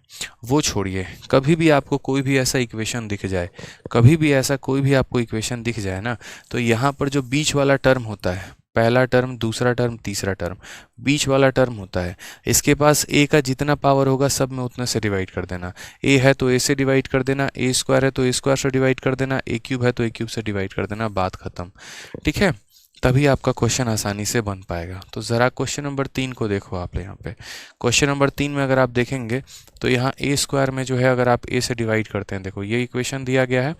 [SPEAKER 1] वो छोड़िए, कभी भी आपको कोई भी ऐसा इक्वेशन दिख जाए, कभी भी ऐसा कोई भी आपको इक्वेशन दिख जाए ना, तो यहाँ पर जो बीच वाला टर्म होता है, पहला टर्म, दूसरा टर्म, तीसरा टर्म, बीच वाला टर्म होता है, इसके पास a का जितना पावर होगा सब में उतने से डिवाइड कर देना। a है तो a से डिवाइड कर देना, a स्क्वायर है तो a स्क्वायर से डिवाइड कर देना, a क्यूब है तो a क्यूब से डिवाइड कर देना, बात खत्म। ठीक है, तभी आपका क्वेश्चन आसानी से बन पाएगा। तो ज़रा क्वेश्चन नंबर 3 को देखो आप यहाँ पे। क्वेश्चन नंबर 3 में अगर आप देखेंगे तो यहाँ a स्क्वायर में जो है, अगर आप a से डिवाइड करते हैं, देखो ये इक्वेशन दिया गया है,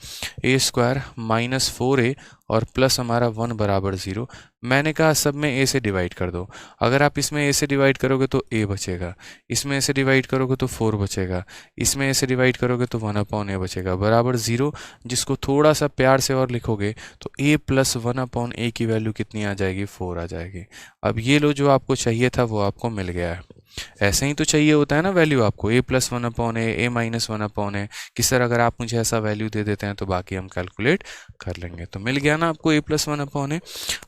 [SPEAKER 1] a स्क्वायर माइनस 4a और प्लस हमारा 1 बराबर 0। मैंने कहा सब में a से डिवाइड कर दो। अगर आप इसमें a से डिवाइड करोगे तो a बचेगा, इसमें a से डिवाइड करोगे तो 4 बचेगा, इसमें a से डिवाइड करोगे तो 1 अपॉन a बचेगा, बराबर 0। जिसको थोड़ा सा प्यार से और लिखोगे तो a प्लस 1 अपॉन a की वैल्यू कितनी आ जाएगी, 4 आ जाएगी। अब ये लो, जो आपको चाहिए था वो आपको मिल गया है। ऐसे ही तो चाहिए होता है ना वैल्यू आपको, a plus 1 upon a minus 1 upon a। किस तरह अगर आप मुझे ऐसा वैल्यू दे देते हैं तो बाकी हम कैलकुलेट कर लेंगे। तो मिल गया ना आपको a प्लस 1 अपॉन a।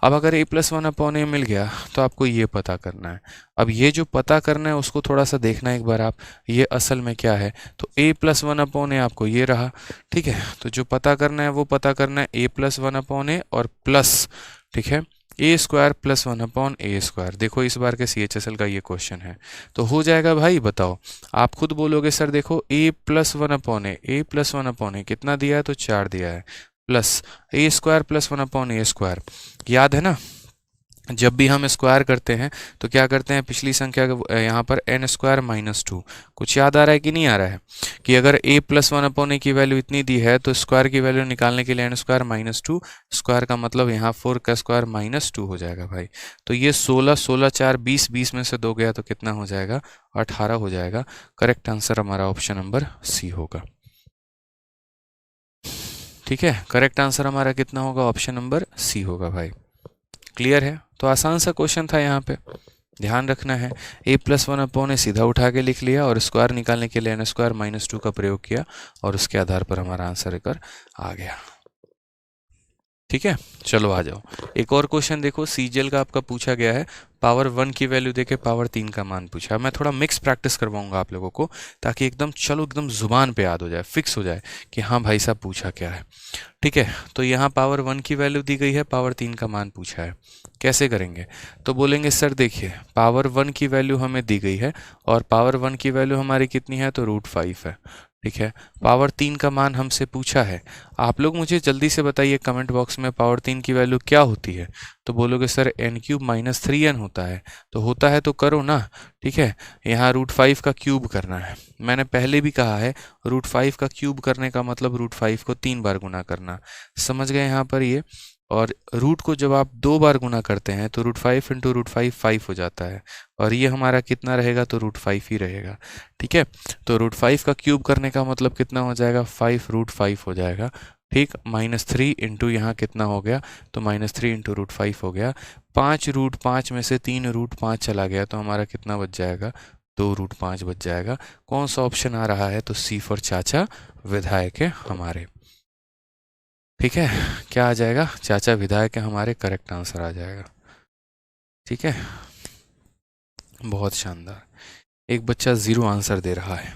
[SPEAKER 1] अब अगर a प्लस 1 अपॉन a मिल गया तो आपको ये पता करना है। अब ये जो पता करना है उसको थोड़ा सा देखना एक बार आप, ये असल में क्या है। तो a प्लस 1 अपॉन a आपको ये रहा। ठीक है, तो जो पता करना है वो पता करना है a प्लस 1 अपॉन a और प्लस, ठीक है, ए square plus 1 upon A square. देखो इस बार के CHSL का ये क्वेश्चन है, तो हो जाएगा भाई। बताओ, आप खुद बोलोगे सर देखो a plus 1 upon A plus 1 upon A कितना दिया है, तो 4 दिया है, plus A square plus 1 upon A square. याद है ना, जब भी हम स्क्वायर करते हैं तो क्या करते हैं, पिछली संख्या यहाँ पर n स्क्वायर माइनस 2। कुछ याद आ रहा है कि नहीं आ रहा है? कि अगर a प्लस वन अपॉन ए की वैल्यू इतनी दी है तो स्क्वायर की वैल्यू निकालने के लिए n square minus two, square का मतलब यहाँ 4 का स्क्वायर माइनस टू हो जाएगा भाई। तो ये 16, 16 4 20, 20 में से 2 गया तो कितना हो जाएगा, 18 हो जाएगा। करेक्ट आंसर हमारा ऑप्शन नंबर सी होगा। ठीक है, करेक्ट आंसर हमारा कितना होगा, ऑप्शन नंबर सी होगा भाई। क्लियर है? तो आसान सा क्वेश्चन था, यहाँ पे ध्यान रखना है। a प्लस वन अपॉन ए सीधा उठा के लिख लिया और स्क्वायर निकालने के लिए n स्क्वायर माइनस टू का प्रयोग किया और उसके आधार पर हमारा आंसर एक आ गया। ठीक है, चलो आ जाओ। एक और क्वेश्चन देखो, सीजीएल का आपका पूछा गया है, पावर 1 की वैल्यू देके पावर 3 का मान पूछा है। मैं थोड़ा मिक्स प्रैक्टिस करवाऊंगा आप लोगों को ताकि एकदम चलो एकदम जुबान पे याद हो जाए, फिक्स हो जाए कि हाँ भाई साहब पूछा क्या है। ठीक है, तो यहाँ पावर 1 की वैल्यू दी गई है, पावर 3 का मान पूछा है। कैसे करेंगे? तो बोलेंगे सर देखिए पावर 1 की वैल्यू हमें दी गई है और पावर 1 की वैल्यू हमारी कितनी है, तो √5 है। ठीक है, पावर 3 का मान हमसे पूछा है। आप लोग मुझे जल्दी से बताइए कमेंट बॉक्स में पावर 3 की वैल्यू क्या होती है। तो बोलोगे सर n³ माइनस 3n होता है। तो होता है तो करो ना। ठीक है, यहाँ √5 का क्यूब करना है। मैंने पहले भी कहा है √5 का क्यूब करने का मतलब √5 को 3 बार गुना करना। समझ गए यहाँ पर ये? और रूट को जब आप 2 बार गुना करते हैं तो √5 इंटू √5 5 हो जाता है और ये हमारा कितना रहेगा, तो √5 ही रहेगा। ठीक है, तो √5 का क्यूब करने का मतलब कितना हो जाएगा, 5√5 हो जाएगा। ठीक, -3 इंटू यहाँ कितना हो गया, तो -3 इंटू √5 हो गया। 5√5 में से 3√5 चला गया तो हमारा कितना बच जाएगा, 2√5 बच जाएगा। कौन सा ऑप्शन आ रहा है, तो सी फॉर चाचा विधायक है हमारे। ठीक है, क्या आ जाएगा, चाचा विधायक है हमारे, करेक्ट आंसर आ जाएगा। ठीक है, बहुत शानदार। एक बच्चा 0 आंसर दे रहा है।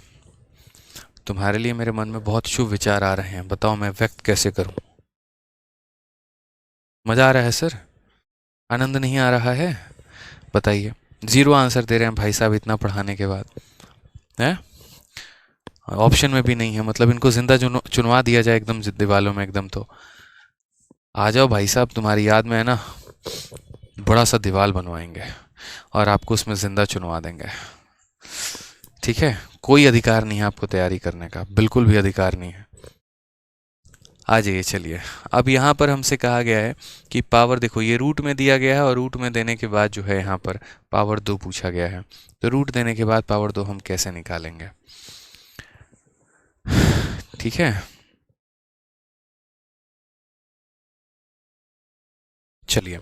[SPEAKER 1] तुम्हारे लिए मेरे मन में बहुत शुभ विचार आ रहे हैं, बताओ मैं व्यक्त कैसे करूं। मजा आ रहा है सर, आनंद नहीं आ रहा है? बताइए, 0 आंसर दे रहे हैं भाई साहब इतना पढ़ाने के बाद है। ऑप्शन में भी नहीं है, मतलब इनको जिंदा चुनवा दिया जाए एकदम दीवालों में एकदम। तो आ जाओ भाई साहब, तुम्हारी याद में है ना, बड़ा सा दीवार बनवाएंगे और आपको उसमें जिंदा चुनवा देंगे। ठीक है, कोई अधिकार नहीं है आपको तैयारी करने का, बिल्कुल भी अधिकार नहीं है। आ जाइए, चलिए। अब यहाँ पर हमसे कहा गया है कि पावर, देखो ये रूट में दिया गया है और रूट में देने के बाद जो है यहाँ पर पावर 2 पूछा गया है। तो रूट देने के बाद पावर 2 हम कैसे निकालेंगे? ठीक है, चलिए।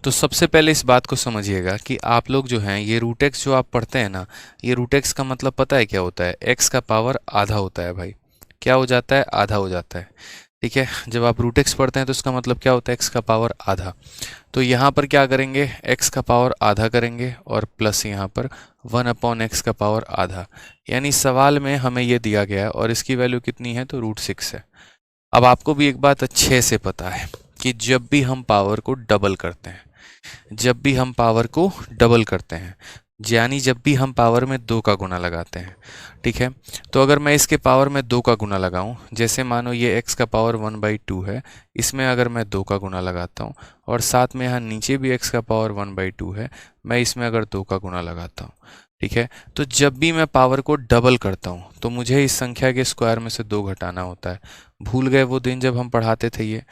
[SPEAKER 1] तो सबसे पहले इस बात को समझिएगा कि आप लोग जो हैं ये √x जो आप पढ़ते हैं ना, ये √x का मतलब पता है क्या होता है, x का पावर आधा होता है भाई। क्या हो जाता है, आधा हो जाता है। ठीक है, जब आप √x पढ़ते हैं तो इसका मतलब क्या होता है, x का पावर आधा। तो यहाँ पर क्या करेंगे, x का पावर आधा करेंगे और प्लस यहाँ पर 1/x का पावर आधा। यानी सवाल में हमें ये दिया गया है और इसकी वैल्यू कितनी है, तो √6 है। अब आपको भी एक बात अच्छे से पता है कि जब भी हम पावर को डबल करते हैं, जब भी हम पावर को डबल करते हैं, यानी जब भी हम पावर में 2 का गुना लगाते हैं, ठीक है, तो अगर मैं इसके पावर में 2 का गुना लगाऊं, जैसे मानो ये x का पावर 1/2 है, इसमें अगर मैं 2 का गुना लगाता हूं और साथ में यहाँ नीचे भी x का पावर 1/2 है, मैं इसमें अगर 2 का गुना लगाता हूं, ठीक है, तो जब भी मैं पावर को डबल करता हूं तो मुझे इस संख्या के स्क्वायर में से 2 घटाना होता है। भूल गए वो दिन जब हम पढ़ाते थे, ये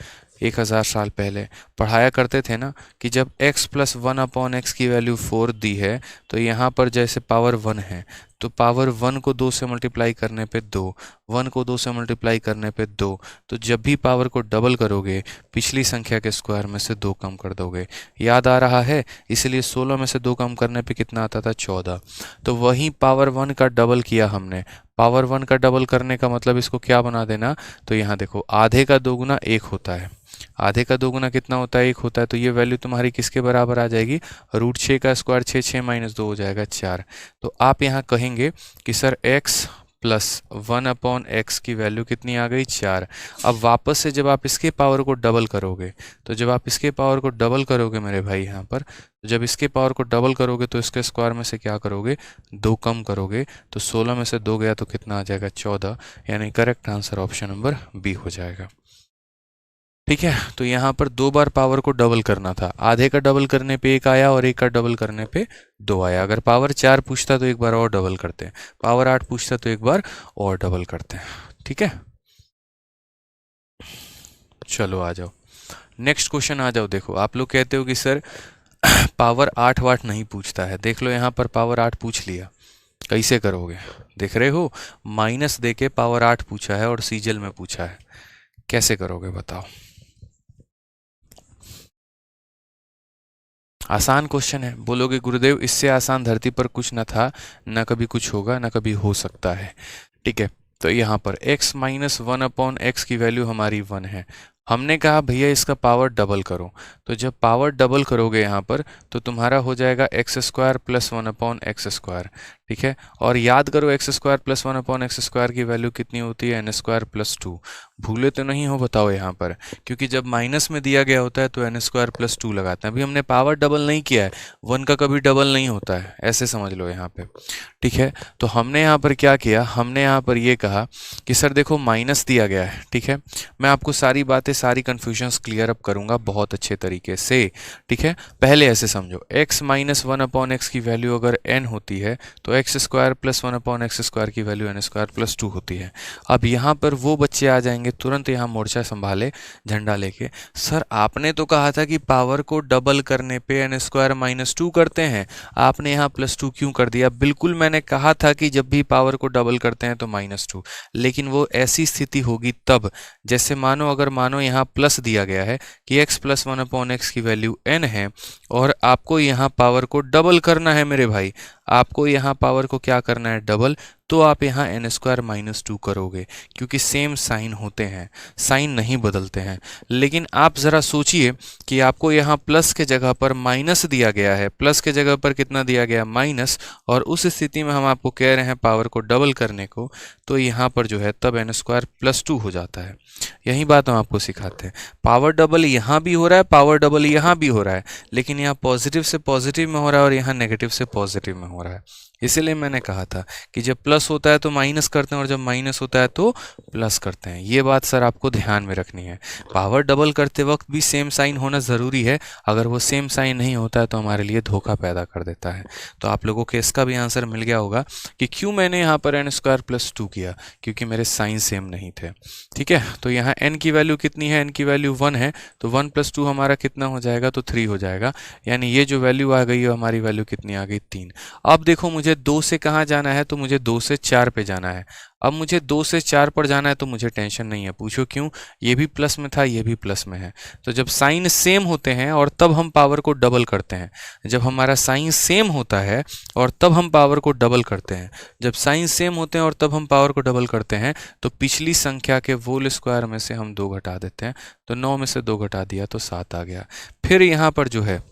[SPEAKER 1] 1000 साल पहले पढ़ाया करते थे ना, कि जब x + 1/x की वैल्यू 4 दी है तो यहाँ पर जैसे पावर 1 है तो पावर 1 को 2 से मल्टीप्लाई करने पे 2, 1 को 2 से मल्टीप्लाई करने पे 2, तो जब भी पावर को डबल करोगे पिछली संख्या के स्क्वायर में से 2 कम कर दोगे। याद आ रहा है? इसलिए 16 में से 2 कम करने पे कितना आता था, 14। तो वही पावर 1 का डबल किया हमने। पावर 1 का डबल करने का मतलब इसको क्या बना देना, तो यहाँ देखो आधे का 2 गुना 1 होता है। आधे का 2 गुना कितना होता है, 1 होता है। तो ये वैल्यू तुम्हारी किसके बराबर आ जाएगी, √6 का स्क्वायर 6, 6 - 2 हो जाएगा 4। तो आप यहाँ कहेंगे कि सर x + 1/x की वैल्यू कितनी आ गई, 4। अब वापस से जब आप इसके पावर को डबल करोगे, तो जब आप इसके पावर को डबल करोगे मेरे भाई यहाँ पर, जब इसके पावर को डबल करोगे तो इसके स्क्वायर में से क्या करोगे, 2 कम करोगे, तो 16 में से 2 गया तो कितना आ जाएगा, 14। यानी correct answer option number B हो जाएगा। ठीक है, तो यहाँ पर 2 बार पावर को डबल करना था। आधे का डबल करने पे 1 आया और 1 का डबल करने पे 2 आया। अगर पावर 4 पूछता तो एक बार और डबल करते हैं, पावर 8 पूछता तो एक बार और डबल करते हैं। ठीक है, चलो आ जाओ नेक्स्ट क्वेश्चन आ जाओ। देखो आप लोग कहते हो कि सर पावर 8 वाट नहीं पूछता है। देख लो यहाँ पर पावर 8 पूछ लिया, कैसे करोगे? देख रहे हो, माइनस दे के पावर 8 पूछा है और सीजल में पूछा है, कैसे करोगे बताओ? आसान क्वेश्चन है। बोलोगे गुरुदेव इससे आसान धरती पर कुछ न था, न कभी कुछ होगा, न कभी हो सकता है। ठीक है, तो यहाँ पर x माइनस 1/x की वैल्यू हमारी 1 है। हमने कहा भैया इसका पावर डबल करो, तो जब पावर डबल करोगे यहाँ पर तो तुम्हारा हो जाएगा x square plus 1/x square. ठीक है, और याद करो x square plus 1/x square की वैल्यू कितनी होती है? n square plus 2। भूले तो नहीं हो बताओ यहाँ पर, क्योंकि जब माइनस में दिया गया होता है तो n स्क्वायर प्लस 2 लगाते हैं। अभी हमने पावर डबल नहीं किया है, 1 का कभी डबल नहीं होता है, ऐसे समझ लो यहाँ पे। ठीक है, तो हमने यहाँ पर क्या किया, हमने यहाँ पर ये कहा कि सर देखो माइनस दिया गया है। ठीक है, मैं आपको सारी बातें, सारी कन्फ्यूजन्स क्लियर अप करूंगा बहुत अच्छे तरीके से। ठीक है, पहले ऐसे समझो, x माइनस 1/x की वैल्यू अगर n होती है तो x square plus 1/x square की वैल्यू n स्क्वायर प्लस 2 होती है। अब यहाँ पर वो बच्चे आ जाएंगे तुरंत यहाँ मोर्चा संभाले झंडा लेके, सर आपने तो कहा था कि पावर को डबल करने पे n स्क्वायर माइनस 2 करते हैं, आपने यहाँ प्लस 2 क्यों कर दिया? बिल्कुल मैंने कहा था कि जब भी पावर को डबल करते हैं तो -2, लेकिन वो ऐसी स्थिति होगी तब, जैसे मानो अगर मानो यहाँ प्लस दिया गया है कि x प्लस 1/x की वैल्यू n है और आपको यहाँ पावर को डबल करना है मेरे भाई, आपको यहाँ पावर को क्या करना है? डबल। तो आप यहाँ n स्क्वायर माइनस 2 करोगे, क्योंकि सेम साइन होते हैं, साइन नहीं बदलते हैं। लेकिन आप ज़रा सोचिए कि आपको यहाँ प्लस के जगह पर माइनस दिया गया है, प्लस के जगह पर कितना दिया गया? माइनस, और उस स्थिति में हम आपको कह रहे हैं पावर को डबल करने को, तो यहाँ पर जो है तब n स्क्वायर प्लस 2 हो जाता है। यही बात हम आपको सिखाते हैं। पावर डबल यहाँ भी हो रहा है, पावर डबल यहाँ भी हो रहा है, लेकिन यहाँ पॉजिटिव से पॉजिटिव में हो रहा है और यहाँ नेगेटिव से पॉजिटिव में हो रहा है। इसीलिए मैंने कहा था कि जब प्लस होता है तो माइनस करते हैं और जब माइनस होता है तो प्लस करते हैं। ये बात सर आपको ध्यान में रखनी है। पावर डबल करते वक्त भी सेम साइन होना ज़रूरी है, अगर वो सेम साइन नहीं होता है तो हमारे लिए धोखा पैदा कर देता है। तो आप लोगों को इसका भी आंसर मिल गया होगा कि क्यों मैंने यहाँ पर n स्क्वायर प्लस 2 किया, क्योंकि मेरे साइन सेम नहीं थे। ठीक है, तो यहाँ n की वैल्यू कितनी है? n की वैल्यू 1 है, तो 1 प्लस 2 हमारा कितना हो जाएगा? तो 3 हो जाएगा। यानी ये जो वैल्यू आ गई है हमारी वैल्यू कितनी आ गई? 3। अब देखो मुझे 2 से कहाँ जाना है? तो मुझे 2 से 4 पे जाना है। अब मुझे 2 से 4 पर जाना है तो मुझे टेंशन नहीं है। पूछो क्यों? ये भी प्लस में था, ये भी प्लस में है। तो जब साइन सेम होते हैं और तब हम पावर को डबल करते हैं, जब हमारा साइन सेम होता है और तब हम पावर को डबल करते हैं, जब साइन सेम होते हैं और तब हम पावर को डबल करते हैं, तो पिछली संख्या के होल स्क्वायर में से हम 2 घटा देते हैं। तो 9 में से 2 घटा दिया तो 7 आ गया। फिर यहाँ पर जो है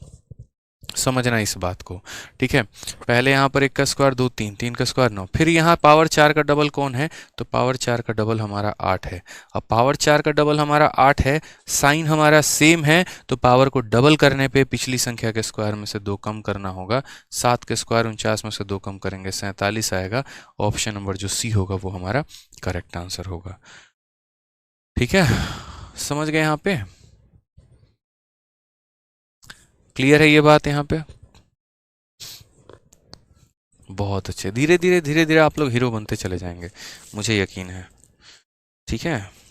[SPEAKER 1] समझना इस बात को। ठीक है, पहले यहाँ पर 1 का स्क्वायर 2, 3, 3 का स्क्वायर 9। फिर यहाँ पावर 4 का डबल कौन है? तो पावर 4 का डबल हमारा 8 है। अब पावर 4 का डबल हमारा 8 है, साइन हमारा सेम है, तो पावर को डबल करने पे पिछली संख्या के स्क्वायर में से 2 कम करना होगा। 7 के स्क्वायर 49 में से 2 कम करेंगे 47 आएगा। ऑप्शन नंबर जो सी होगा वो हमारा करेक्ट आंसर होगा। ठीक है, समझ गए यहाँ पे? क्लियर है ये बात यहाँ पे? बहुत अच्छे। धीरे धीरे धीरे धीरे आप लोग हीरो बनते चले जाएंगे, मुझे यकीन है। ठीक है,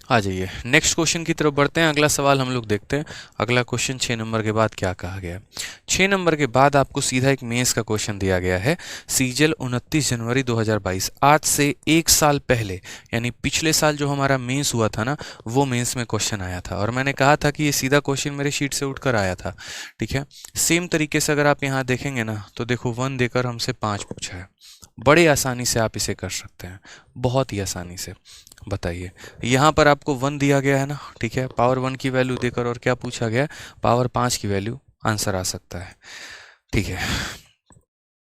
[SPEAKER 1] आ जाइए नेक्स्ट क्वेश्चन की तरफ बढ़ते हैं। अगला सवाल हम लोग देखते हैं। अगला क्वेश्चन 6 नंबर के बाद क्या कहा गया है? 6 नंबर के बाद आपको सीधा एक मेंस का क्वेश्चन दिया गया है। सीजल 29 जनवरी 2022, आज से 1 साल पहले, यानी पिछले साल जो हमारा मेंस हुआ था ना, वो मेंस में क्वेश्चन आया था और मैंने कहा था कि ये सीधा क्वेश्चन मेरे शीट से उठकर आया था। ठीक है, सेम तरीके से अगर आप यहाँ देखेंगे ना तो देखो 1 देकर हमसे 5 पूछा है। बड़े आसानी से आप इसे कर सकते हैं, बहुत ही आसानी से। बताइए, यहाँ पर आपको 1 दिया गया है ना, ठीक है, पावर 1 की वैल्यू देकर और क्या पूछा गया? पावर 5 की वैल्यू। आंसर आ सकता है। ठीक है,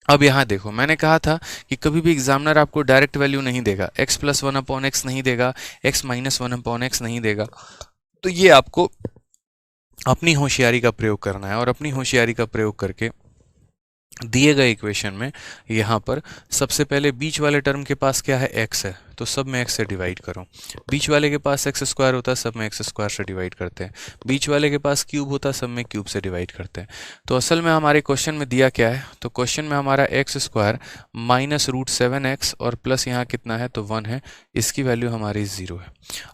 [SPEAKER 1] अब यहाँ देखो, मैंने कहा था कि कभी भी एग्जामिनर आपको डायरेक्ट वैल्यू नहीं देगा, x प्लस 1/x नहीं देगा, x माइनस 1/x नहीं देगा। तो ये आपको अपनी होशियारी का प्रयोग करना है और अपनी होशियारी का प्रयोग करके दिए गए इक्वेशन में यहाँ पर सबसे पहले बीच वाले टर्म के पास क्या है? x है, तो सब में x से डिवाइड करो। बीच वाले के पास x स्क्वायर होता है, सब में x स्क्वायर से डिवाइड करते हैं। बीच वाले के पास क्यूब होता है, सब में क्यूब से डिवाइड करते हैं। तो असल में हमारे क्वेश्चन में दिया क्या है, तो क्वेश्चन में हमारा x square minus root 7x और प्लस यहाँ कितना है, तो 1 है। इसकी वैल्यू हमारी 0 है।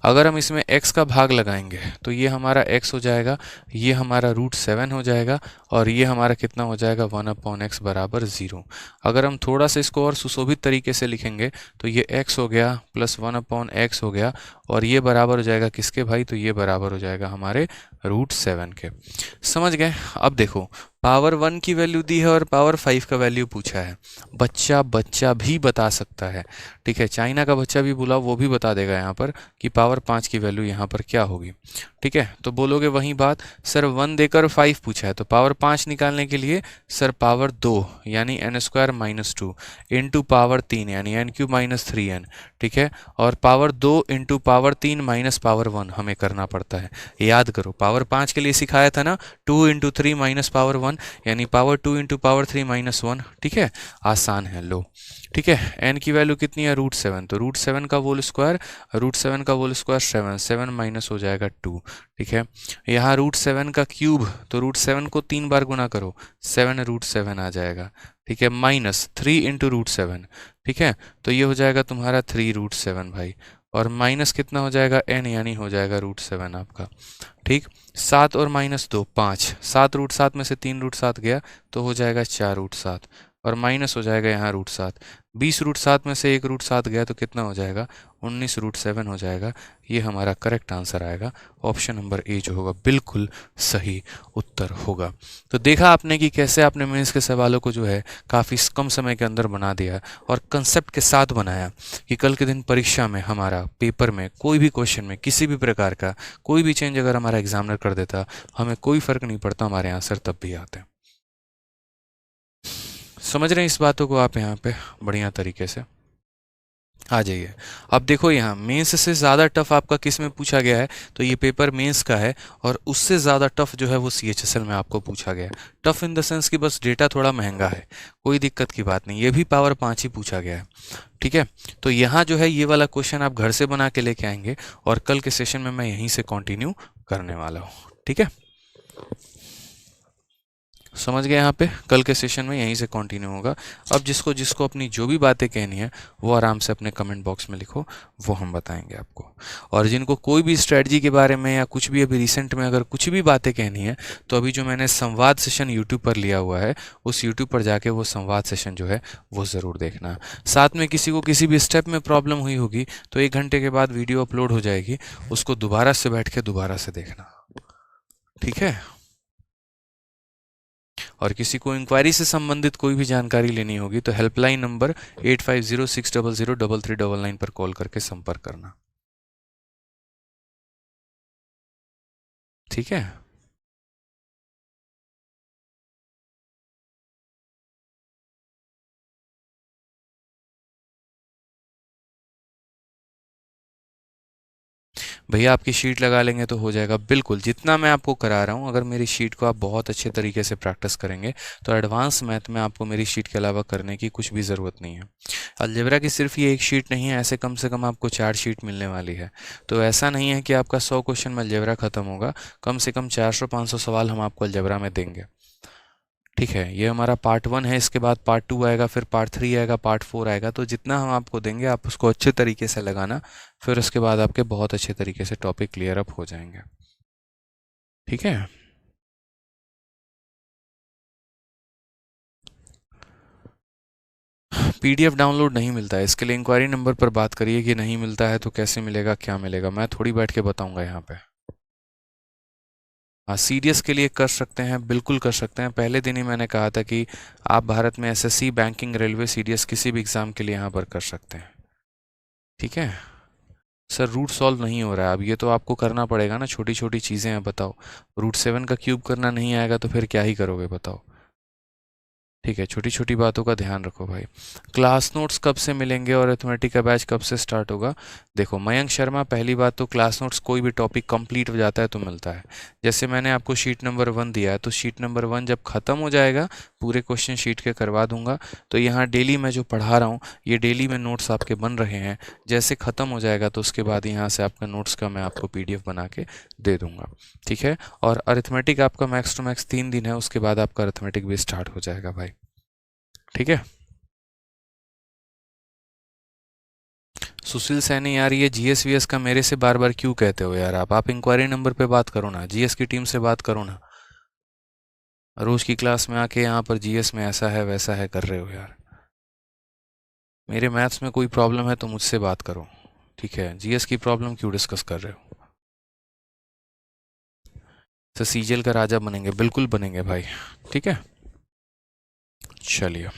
[SPEAKER 1] अगर हम इसमें x का भाग लगाएंगे तो ये हमारा x हो जाएगा, ये हमारा रूट 7 हो जाएगा और ये हमारा कितना हो जाएगा, 1/x बराबर 0। अगर हम थोड़ा सा इसको और सुशोभित तरीके से लिखेंगे तो ये x हो गया प्लस 1/x हो गया और ये बराबर हो जाएगा किसके भाई, तो ये बराबर हो जाएगा हमारे रूट 7 के। समझ गए। अब देखो पावर 1 की वैल्यू दी है और पावर 5 का वैल्यू पूछा है। बच्चा भी बता सकता है, ठीक है, चाइना का बच्चा भी बुलाओ वो भी बता देगा यहाँ पर कि पावर 5 की वैल्यू यहाँ पर क्या होगी। ठीक है, तो बोलोगे वही बात, सर 1 देकर 5 पूछा है तो पावर 5 निकालने के लिए सर पावर 2 यानी n square minus 2 into power 3 यानी n क्यूब माइनस 3n, ठीक है, और power 2 into power 3 minus power 1 हमें करना पड़ता है। याद करो पावर 5 के लिए सिखाया था ना, 2 इंटू 3 माइनस पावर 1 यानी पावर 2 इंटू पावर 3 माइनस 1। ठीक है, आसान है। लो ठीक है, n की वैल्यू कितनी है, रूट 7, तो रूट 7 का होल स्क्वायर, रूट 7 का होल स्क्वायर 7, 7 माइनस हो जाएगा 2। ठीक है, यहाँ रूट 7 का क्यूब, तो रूट 7 को 3 बार गुना करो, 7 रूट 7 आ जाएगा। ठीक है, माइनस 3 इंटू रूट 7, ठीक है, तो ये हो जाएगा तुम्हारा 3 रूट 7 भाई, और माइनस कितना हो जाएगा n यानी हो जाएगा रूट 7 आपका। ठीक, 7 और माइनस 2 5, 7 रूट 7 में से 3 रूट 7 गया तो हो जाएगा 4 रूट 7 और माइनस हो जाएगा यहाँ रूट 7, 20 रूट 7 में से 1 रूट 7 गया तो कितना हो जाएगा, 19 रूट 7 हो जाएगा। ये हमारा करेक्ट आंसर आएगा, ऑप्शन नंबर ए जो होगा बिल्कुल सही उत्तर होगा। तो देखा आपने कि कैसे आपने मेंस के सवालों को जो है काफ़ी कम समय के अंदर बना दिया और कंसेप्ट के साथ बनाया कि कल के दिन परीक्षा में हमारा पेपर में कोई भी क्वेश्चन में किसी भी प्रकार का कोई भी चेंज अगर हमारा एग्जामिनर कर देता, हमें कोई फर्क नहीं पड़ता, हमारे आंसर तब भी आते हैं। समझ रहे हैं इस बातों को आप यहाँ पे बढ़िया तरीके से आ जाइए। अब देखो यहाँ मेंस से ज़्यादा टफ आपका किस में पूछा गया है, तो ये पेपर मेंस का है और उससे ज़्यादा टफ जो है वो CHSL में आपको पूछा गया है। टफ इन द सेंस कि बस डेटा थोड़ा महंगा है, कोई दिक्कत की बात नहीं, ये भी पावर 5 ही पूछा गया है। ठीक है, तो यहाँ जो है ये वाला क्वेश्चन आप घर से बना के लेके आएंगे और कल के सेशन में मैं यहीं से कंटिन्यू करने वाला हूँ। ठीक है, समझ गए, यहाँ पे कल के सेशन में यहीं से कंटिन्यू होगा। अब जिसको जिसको अपनी जो भी बातें कहनी है वो आराम से अपने कमेंट बॉक्स में लिखो, वो हम बताएंगे आपको। और जिनको कोई भी स्ट्रेटजी के बारे में या कुछ भी अभी रिसेंट में अगर कुछ भी बातें कहनी है तो अभी जो मैंने संवाद सेशन यूट्यूब पर लिया हुआ है उस यूट्यूब पर जाके वो संवाद सेशन जो है वो ज़रूर देखना। साथ में किसी को किसी भी स्टेप में प्रॉब्लम हुई होगी तो 1 घंटे के बाद वीडियो अपलोड हो जाएगी, उसको दोबारा से बैठ के दोबारा से देखना। ठीक है, और किसी को इंक्वायरी से संबंधित कोई भी जानकारी लेनी होगी तो हेल्पलाइन नंबर 8506003399 पर कॉल करके संपर्क करना। ठीक है, भैया आपकी शीट लगा लेंगे तो हो जाएगा, बिल्कुल जितना मैं आपको करा रहा हूँ अगर मेरी शीट को आप बहुत अच्छे तरीके से प्रैक्टिस करेंगे तो एडवांस मैथ में आपको मेरी शीट के अलावा करने की कुछ भी ज़रूरत नहीं है। अलजेब्रा की सिर्फ ये एक शीट नहीं है, ऐसे कम से कम आपको 4 शीट मिलने वाली है। तो ऐसा नहीं है कि आपका 100 क्वेश्चन में अलजेब्रा खत्म होगा, कम से कम 400-500 सवाल हम आपको अलजेब्रा में देंगे। ठीक है, ये हमारा पार्ट 1 है, इसके बाद पार्ट 2 आएगा, फिर पार्ट 3 आएगा, पार्ट 4 आएगा। तो जितना हम आपको देंगे आप उसको अच्छे तरीके से लगाना, फिर उसके बाद आपके बहुत अच्छे तरीके से टॉपिक क्लियर अप हो जाएंगे। ठीक है, PDF डाउनलोड नहीं मिलता है, इसके लिए इंक्वायरी नंबर पर बात करिए कि नहीं मिलता है तो कैसे मिलेगा, क्या मिलेगा, मैं थोड़ी बैठ के बताऊंगा यहाँ पे। हाँ, CDS के लिए कर सकते हैं, बिल्कुल कर सकते हैं। पहले दिन ही मैंने कहा था कि आप भारत में SSC, बैंकिंग, रेलवे, CDS किसी भी एग्ज़ाम के लिए यहाँ पर कर सकते हैं। ठीक है सर, रूट सॉल्व नहीं हो रहा है, अब ये तो आपको करना पड़ेगा ना, छोटी छोटी चीज़ें हैं। बताओ, रूट 7 का क्यूब करना नहीं आएगा तो फिर क्या ही करोगे बताओ। ठीक है, छोटी छोटी बातों का ध्यान रखो भाई। क्लास नोट्स कब से मिलेंगे और अरिथमेटिक का बैच कब से स्टार्ट होगा? देखो मयंक शर्मा, पहली बात तो क्लास नोट्स कोई भी टॉपिक कंप्लीट हो जाता है तो मिलता है। जैसे मैंने आपको शीट नंबर 1 दिया है, तो शीट नंबर 1 जब ख़त्म हो जाएगा, पूरे क्वेश्चन शीट के करवा दूंगा, तो यहाँ डेली मैं जो पढ़ा रहा हूँ, ये डेली में नोट्स आपके बन रहे हैं। जैसे ख़त्म हो जाएगा तो उसके बाद यहाँ से आपका नोट्स का मैं आपको PDF बना के दे दूंगा। ठीक है, और अरिथमेटिक आपका मैक्स टू मैक्स 3 दिन है, उसके बाद आपका अरिथमेटिक भी स्टार्ट हो जाएगा भाई। ठीक है। सुशील सैनी, यार ये GS का मेरे से बार बार क्यों कहते हो यार? आप इंक्वायरी नंबर पे बात करो ना, GS की टीम से बात करो ना। रोज की क्लास में आके यहाँ पर GS में ऐसा है वैसा है कर रहे हो यार। मेरे मैथ्स में कोई प्रॉब्लम है तो मुझसे बात करो। ठीक है, GS की प्रॉब्लम क्यों डिस्कस कर रहे हो? तो सीजल का राजा बनेंगे, बिल्कुल बनेंगे भाई। ठीक है, चलिए।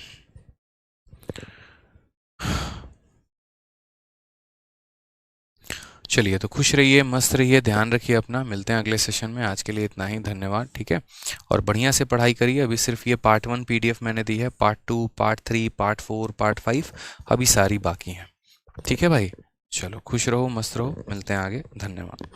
[SPEAKER 1] चलिए, तो खुश रहिए, मस्त रहिए, ध्यान रखिए अपना। मिलते हैं अगले सेशन में। आज के लिए इतना ही, धन्यवाद। ठीक है, और बढ़िया से पढ़ाई करिए। अभी सिर्फ ये पार्ट 1 PDF मैंने दी है, पार्ट 2, पार्ट 3, पार्ट 4, पार्ट 5 अभी सारी बाकी हैं। ठीक है भाई, चलो खुश रहो, मस्त रहो, मिलते हैं आगे, धन्यवाद।